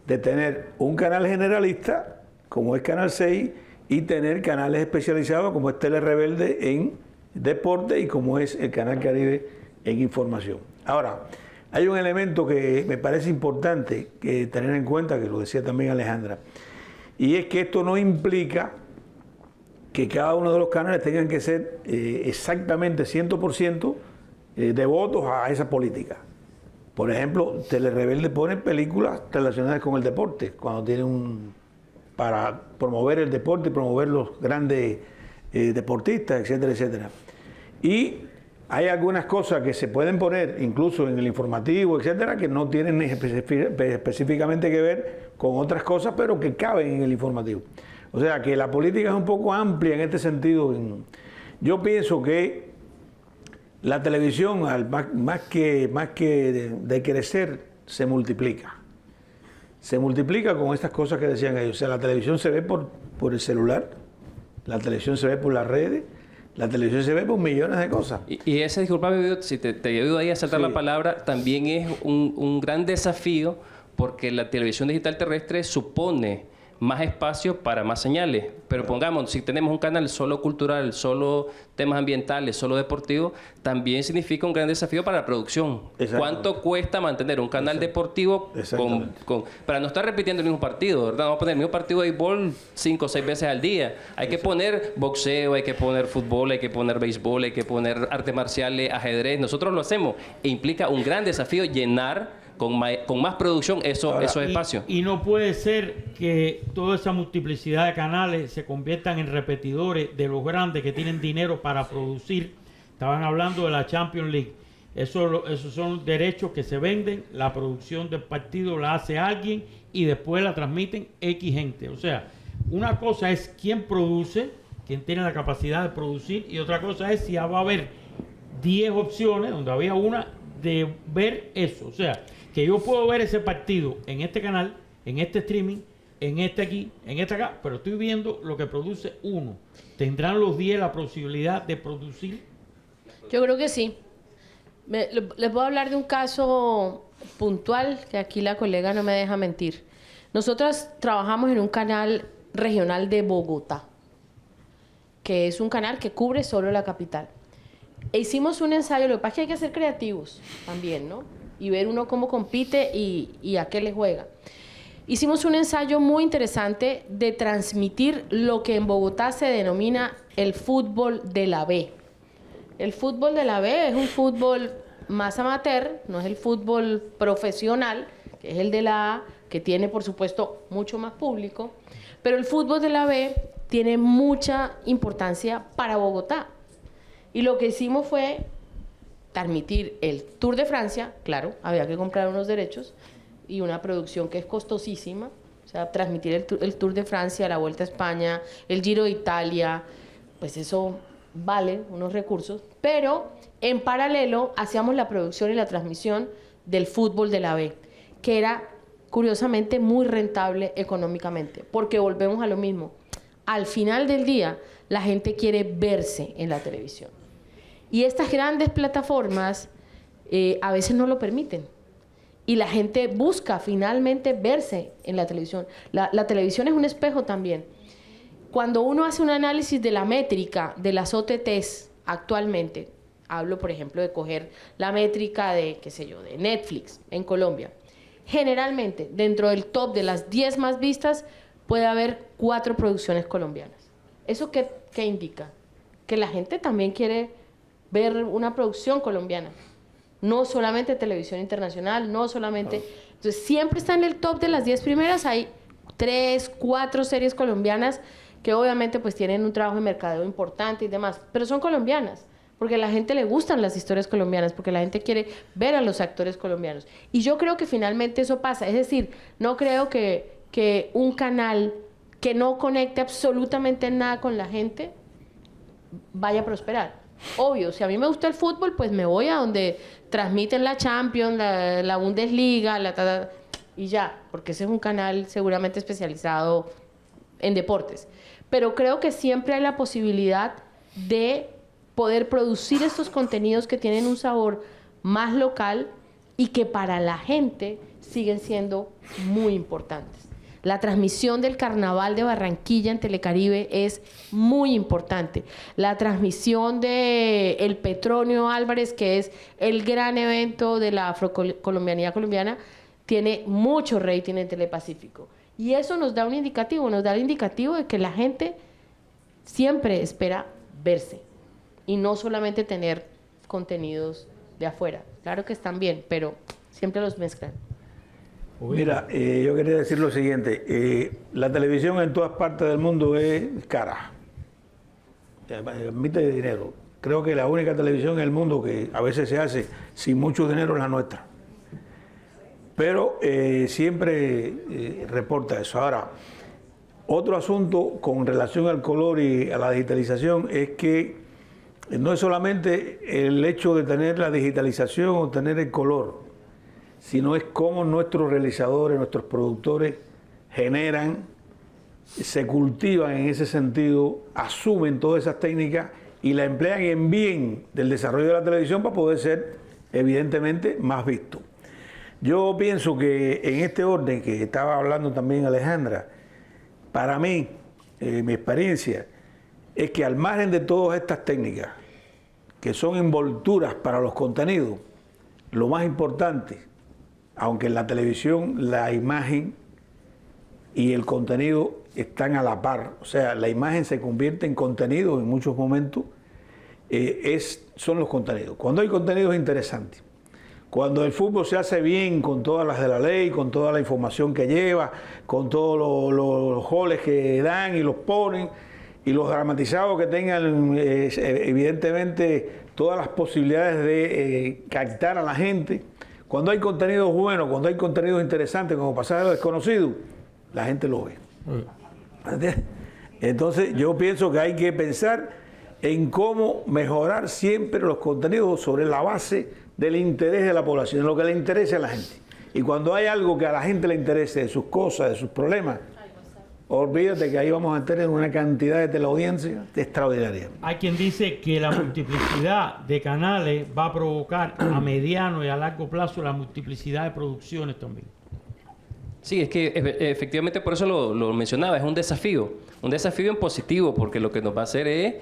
de tener un canal generalista, como es Canal 6, y tener canales especializados, como es Tele Rebelde en deporte y como es el Canal Caribe en información. Ahora, hay un elemento que me parece importante que tener en cuenta, que lo decía también Alejandra, y es que esto no implica que cada uno de los canales tengan que ser exactamente 100% devotos a esa política. Por ejemplo, Tele Rebelde pone películas relacionadas con el deporte, cuando tienen para promover el deporte y promover los grandes deportistas, etcétera, etcétera. Y hay algunas cosas que se pueden poner, incluso en el informativo, etcétera, que no tienen específicamente que ver con otras cosas, pero que caben en el informativo. O sea, que la política es un poco amplia en este sentido. Yo pienso que la televisión, más que de crecer, se multiplica. Se multiplica con estas cosas que decían ellos. O sea, la televisión se ve por el celular, la televisión se ve por las redes, la televisión se ve por millones de cosas. Y ese, disculpame, si te ayudo ahí a saltar la palabra, también es un gran desafío, porque la televisión digital terrestre supone más espacio para más señales. Pero pongamos, si tenemos un canal solo cultural, solo temas ambientales, solo deportivo, también significa un gran desafío para la producción. ¿Cuánto cuesta mantener un canal deportivo para no estar repitiendo el mismo partido, ¿verdad? Vamos a poner el mismo partido de béisbol 5 o 6 veces al día. Hay que poner boxeo, hay que poner fútbol, hay que poner béisbol, hay que poner artes marciales, ajedrez. Nosotros lo hacemos e implica un gran desafío llenar con más producción esos espacios. Y no puede ser que toda esa multiplicidad de canales se conviertan en repetidores de los grandes que tienen dinero para producir. Estaban hablando de la Champions League. Esos son derechos que se venden, la producción del partido la hace alguien y después la transmiten X gente. O sea, una cosa es quién produce, quién tiene la capacidad de producir, y otra cosa es si ya va a haber 10 opciones, donde había una de ver eso. O sea, que yo puedo ver ese partido en este canal, en este streaming, en este aquí, en este acá, pero estoy viendo lo que produce uno. ¿Tendrán los 10 la posibilidad de producir? Yo creo que sí. Les voy a hablar de un caso puntual, que aquí la colega no me deja mentir. Nosotros trabajamos en un canal regional de Bogotá, que es un canal que cubre solo la capital. E hicimos un ensayo, lo que pasa es que hay que ser creativos también, ¿no? Y ver uno cómo compite y a qué le juega. Hicimos un ensayo muy interesante de transmitir lo que en Bogotá se denomina el fútbol de la B. El fútbol de la B es un fútbol más amateur, no es el fútbol profesional, que es el de la A, que tiene, por supuesto, mucho más público, pero el fútbol de la B tiene mucha importancia para Bogotá. Y lo que hicimos fue transmitir el Tour de Francia, claro, había que comprar unos derechos y una producción que es costosísima, o sea, transmitir el Tour de Francia, la Vuelta a España, el Giro de Italia, pues eso vale unos recursos, pero en paralelo hacíamos la producción y la transmisión del fútbol de la B, que era curiosamente muy rentable económicamente, porque volvemos a lo mismo. Al final del día, la gente quiere verse en la televisión. Y estas grandes plataformas a veces no lo permiten. Y la gente busca finalmente verse en la televisión. La televisión es un espejo también. Cuando uno hace un análisis de la métrica de las OTTs actualmente, hablo por ejemplo de coger la métrica de, qué sé yo, de Netflix en Colombia, generalmente dentro del top de las 10 más vistas puede haber 4 producciones colombianas. ¿Eso qué indica? Que la gente también quiere ver una producción colombiana, no solamente televisión internacional, no solamente... Entonces siempre está en el top de las 10 primeras, hay 3, 4 series colombianas que obviamente pues tienen un trabajo de mercadeo importante y demás, pero son colombianas, porque a la gente le gustan las historias colombianas, porque la gente quiere ver a los actores colombianos. Y yo creo que finalmente eso pasa, es decir, no creo que un canal que no conecte absolutamente nada con la gente vaya a prosperar. Obvio, si a mí me gusta el fútbol, pues me voy a donde transmiten la Champions, la Bundesliga, y ya, porque ese es un canal seguramente especializado en deportes. Pero creo que siempre hay la posibilidad de poder producir estos contenidos que tienen un sabor más local y que para la gente siguen siendo muy importantes. La transmisión del Carnaval de Barranquilla en Telecaribe es muy importante. La transmisión de el Petronio Álvarez, que es el gran evento de la afrocolombianidad colombiana, tiene mucho rating en Telepacífico. Y eso nos da un indicativo, de que la gente siempre espera verse y no solamente tener contenidos de afuera. Claro que están bien, pero siempre los mezclan. Mira, yo quería decir lo siguiente, la televisión en todas partes del mundo es cara, admite dinero. Creo que la única televisión en el mundo que a veces se hace sin mucho dinero es la nuestra. Pero siempre reporta eso. Ahora, otro asunto con relación al color y a la digitalización es que no es solamente el hecho de tener la digitalización o tener el color, sino es cómo nuestros realizadores, nuestros productores generan, se cultivan en ese sentido, asumen todas esas técnicas y la emplean en bien del desarrollo de la televisión para poder ser evidentemente más visto. Yo pienso que en este orden que estaba hablando también Alejandra, para mí, mi experiencia, es que al margen de todas estas técnicas, que son envolturas para los contenidos, lo más importante, aunque en la televisión la imagen y el contenido están a la par, o sea, la imagen se convierte en contenido en muchos momentos, son los contenidos. Cuando hay contenidos interesantes, Cuando el fútbol se hace bien, con todas las de la ley, con toda la información que lleva, con todos los goles que dan y los ponen, y los dramatizados que tengan, evidentemente, todas las posibilidades de captar a la gente. Cuando hay contenidos buenos, cuando hay contenidos interesantes, como Pasaje de lo Desconocido, la gente lo ve. Entonces, yo pienso que hay que pensar en cómo mejorar siempre los contenidos sobre la base del interés de la población, lo que le interese a la gente. Y cuando hay algo que a la gente le interese, de sus cosas, de sus problemas, olvídate que ahí vamos a tener una cantidad de teleaudiencia extraordinaria. Hay quien dice que la multiplicidad de canales va a provocar a mediano y a largo plazo la multiplicidad de producciones también. Sí, es que efectivamente por eso lo mencionaba, es un desafío en positivo, porque lo que nos va a hacer es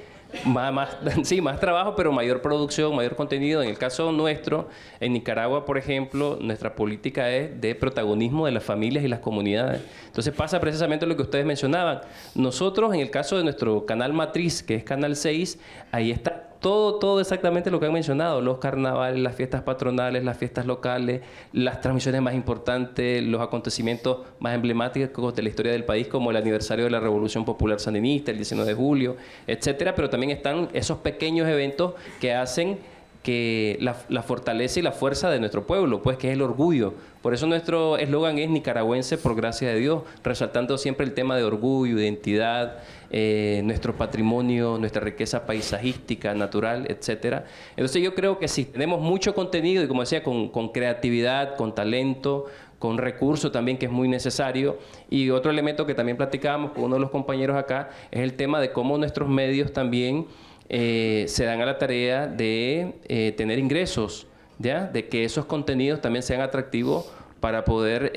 más trabajo, pero mayor producción, mayor contenido. En el caso nuestro, en Nicaragua, por ejemplo, nuestra política es de protagonismo de las familias y las comunidades. Entonces pasa precisamente lo que ustedes mencionaban. Nosotros, en el caso de nuestro canal matriz, que es Canal 6, ahí está todo exactamente lo que han mencionado: los carnavales, las fiestas patronales, las fiestas locales, las transmisiones más importantes, los acontecimientos más emblemáticos de la historia del país, como el aniversario de la Revolución Popular Sandinista, el 19 de julio, etcétera. Pero también están esos pequeños eventos que hacen que la fortaleza y la fuerza de nuestro pueblo, pues, que es el orgullo. Por eso nuestro eslogan es nicaragüense por gracia de Dios, resaltando siempre el tema de orgullo, identidad, nuestro patrimonio, nuestra riqueza paisajística, natural, etcétera. Entonces yo creo que si tenemos mucho contenido, y como decía, con creatividad, con talento, con recursos también, que es muy necesario. Y otro elemento que también platicábamos con uno de los compañeros acá es el tema de cómo nuestros medios también se dan a la tarea de tener ingresos, ¿ya? De que esos contenidos también sean atractivos para poder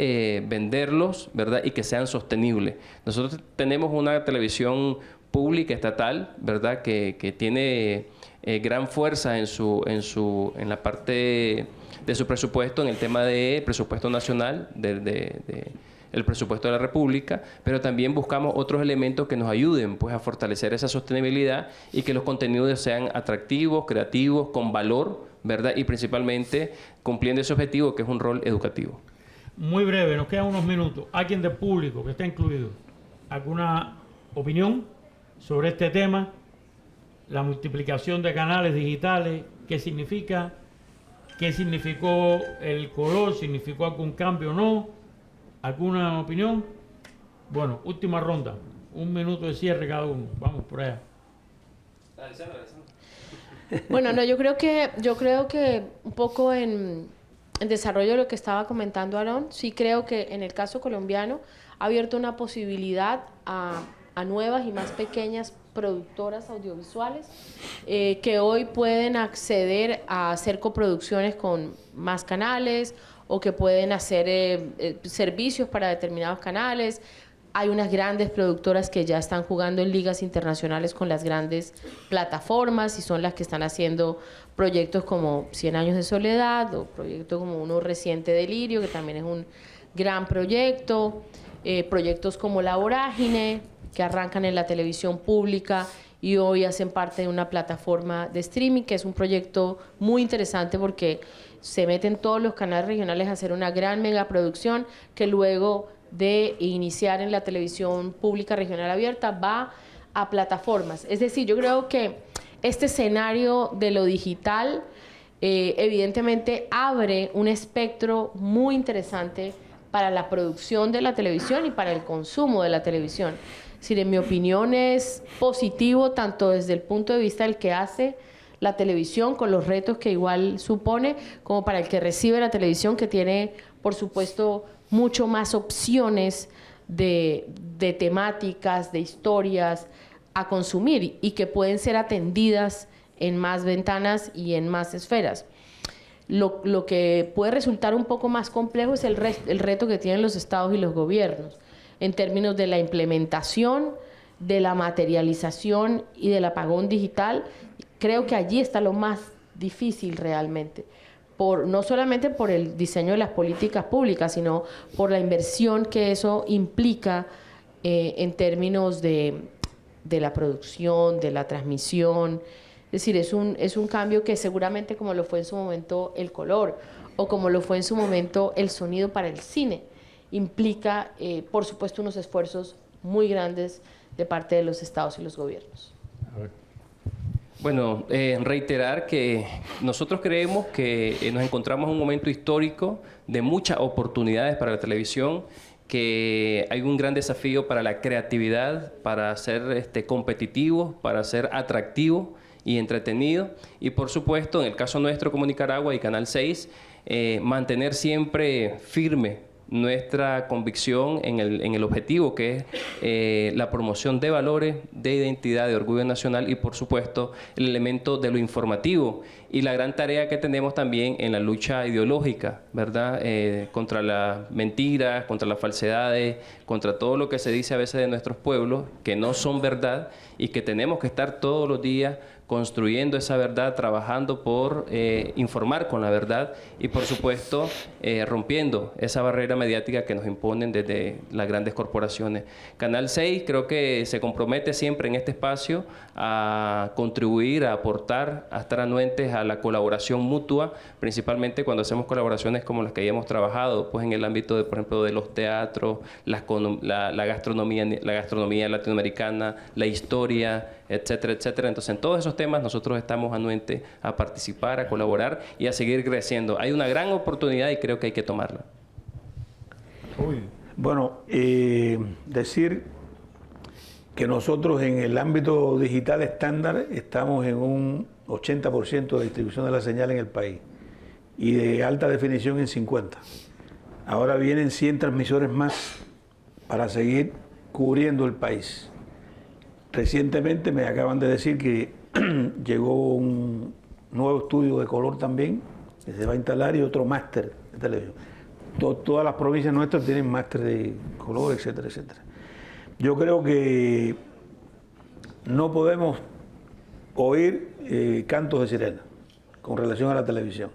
venderlos, ¿verdad? Y que sean sostenibles. Nosotros tenemos una televisión pública estatal, ¿verdad? Que tiene gran fuerza en la parte de su presupuesto, en el tema de presupuesto nacional, el presupuesto de la República, pero también buscamos otros elementos que nos ayuden, pues, a fortalecer esa sostenibilidad y que los contenidos sean atractivos, creativos, con valor, ¿verdad? Y principalmente cumpliendo ese objetivo, que es un rol educativo. Muy breve, nos quedan unos minutos. ¿Alguien del público que está incluido? ¿Alguna opinión sobre este tema? La multiplicación de canales digitales, ¿qué significa? ¿Qué significó el color? ¿Significó algún cambio o no? ¿Alguna opinión? Bueno, última ronda. 1 minuto de cierre cada uno. Vamos por allá. Bueno, no, yo creo que un poco en desarrollo de lo que estaba comentando Aarón, sí creo que en el caso colombiano ha abierto una posibilidad a nuevas y más pequeñas productoras audiovisuales que hoy pueden acceder a hacer coproducciones con más canales, o que pueden hacer servicios para determinados canales. Hay unas grandes productoras que ya están jugando en ligas internacionales con las grandes plataformas, y son las que están haciendo proyectos como 100 años de soledad, o proyectos como uno reciente, Delirio, que también es un gran proyecto, proyectos como La Vorágine, que arrancan en la televisión pública y hoy hacen parte de una plataforma de streaming, que es un proyecto muy interesante porque se meten todos los canales regionales a hacer una gran megaproducción que luego de iniciar en la televisión pública regional abierta va a plataformas. Es decir, yo creo que este escenario de lo digital evidentemente abre un espectro muy interesante para la producción de la televisión y para el consumo de la televisión. Es decir, en mi opinión es positivo tanto desde el punto de vista del que hace la televisión, con los retos que igual supone, como para el que recibe la televisión, que tiene, por supuesto, mucho más opciones de temáticas, de historias a consumir y que pueden ser atendidas en más ventanas y en más esferas. Lo que puede resultar un poco más complejo es el reto que tienen los estados y los gobiernos en términos de la implementación, de la materialización y del apagón digital. Creo que allí está lo más difícil realmente, no solamente por el diseño de las políticas públicas, sino por la inversión que eso implica en términos de la producción, de la transmisión. Es decir, es un cambio que seguramente, como lo fue en su momento el color o como lo fue en su momento el sonido para el cine. Implica, por supuesto, unos esfuerzos muy grandes de parte de los estados y los gobiernos. Bueno, reiterar que nosotros creemos que nos encontramos en un momento histórico de muchas oportunidades para la televisión, que hay un gran desafío para la creatividad, para ser competitivos, para ser atractivos y entretenidos. Y por supuesto, en el caso nuestro como Nicaragua y Canal 6, mantener siempre firme nuestra convicción en el objetivo que es la promoción de valores, de identidad, de orgullo nacional y por supuesto el elemento de lo informativo y la gran tarea que tenemos también en la lucha ideológica, ¿verdad? Contra las mentiras, contra las falsedades, contra todo lo que se dice a veces de nuestros pueblos que no son verdad y que tenemos que estar todos los días construyendo esa verdad, trabajando por informar con la verdad y por supuesto rompiendo esa barrera mediática que nos imponen desde las grandes corporaciones. Canal 6 creo que se compromete siempre en este espacio a contribuir, a aportar, a estar anuentes a la colaboración mutua, principalmente cuando hacemos colaboraciones como las que ya hemos trabajado, pues en el ámbito de, por ejemplo, de los teatros, la gastronomía latinoamericana, la historia, etcétera, etcétera. Entonces, en todos esos temas nosotros estamos anuentes a participar, a colaborar y a seguir creciendo. Hay una gran oportunidad y creo que hay que tomarla. Bueno, decir que nosotros en el ámbito digital estándar estamos en un 80% de distribución de la señal en el país y de alta definición en 50%. Ahora vienen 100 transmisores más para seguir cubriendo el país. Recientemente me acaban de decir que llegó un nuevo estudio de color también, que se va a instalar, y otro máster de televisión. Todas las provincias nuestras tienen máster de color, etcétera, etcétera. Yo creo que no podemos oír cantos de sirena con relación a la televisión.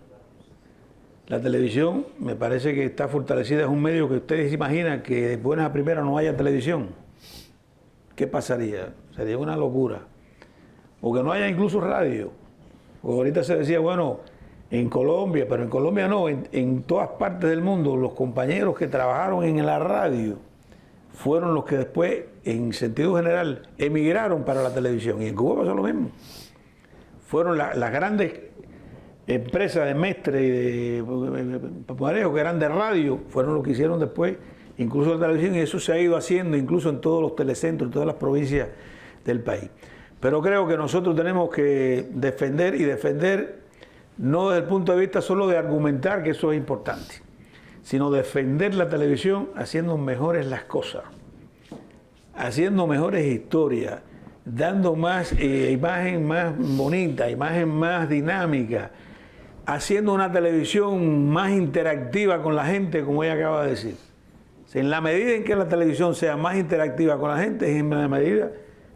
La televisión me parece que está fortalecida, es un medio que ustedes imaginan que de buenas a primeras no haya televisión. ¿Qué pasaría? Sería una locura. O que no haya incluso radio. Porque ahorita se decía, bueno, en Colombia, pero en Colombia no, en todas partes del mundo, los compañeros que trabajaron en la radio fueron los que después, en sentido general, emigraron para la televisión. Y en Cuba pasó lo mismo. Fueron las grandes empresas de Mestre y de Paparejo, que eran de radio, fueron los que hicieron después incluso la televisión, y eso se ha ido haciendo incluso en todos los telecentros, en todas las provincias del país. Pero creo que nosotros tenemos que defender, y defender no desde el punto de vista solo de argumentar, que eso es importante, sino defender la televisión haciendo mejores las cosas, haciendo mejores historias, dando más imagen más bonita, imagen más dinámica, haciendo una televisión más interactiva con la gente, como ella acaba de decir. En la medida en que la televisión sea más interactiva con la gente, es en la medida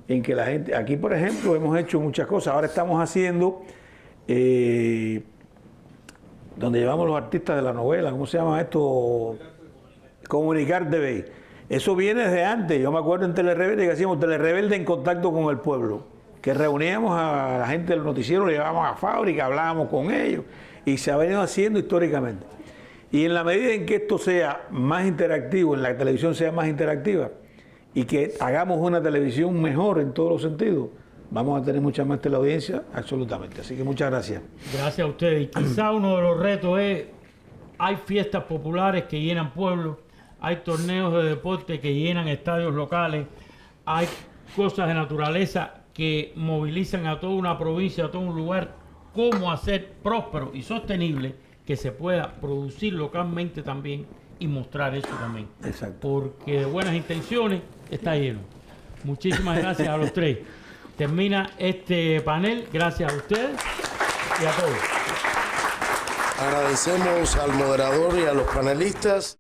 en que la gente... Aquí, por ejemplo, hemos hecho muchas cosas. Ahora estamos haciendo, donde llevamos los artistas de la novela, ¿cómo se llama esto? Comunicar TV. Eso viene desde antes. Yo me acuerdo en Telerebelde que hacíamos Telerebelde en contacto con el pueblo, que reuníamos a la gente del noticiero, lo llevábamos a fábrica, hablábamos con ellos, y se ha venido haciendo históricamente. Y en la medida en que esto sea más interactivo, en la televisión sea más interactiva, y que hagamos una televisión mejor en todos los sentidos, vamos a tener mucha más teleaudiencia, absolutamente. Así que muchas gracias. Gracias a ustedes. Y quizá uno de los retos es, hay fiestas populares que llenan pueblos, hay torneos de deporte que llenan estadios locales, hay cosas de naturaleza que movilizan a toda una provincia, a todo un lugar. Cómo hacer próspero y sostenible que se pueda producir localmente también y mostrar eso también. Exacto. Porque de buenas intenciones está lleno. Muchísimas gracias a los tres. Termina este panel. Gracias a ustedes y a todos. Agradecemos al moderador y a los panelistas.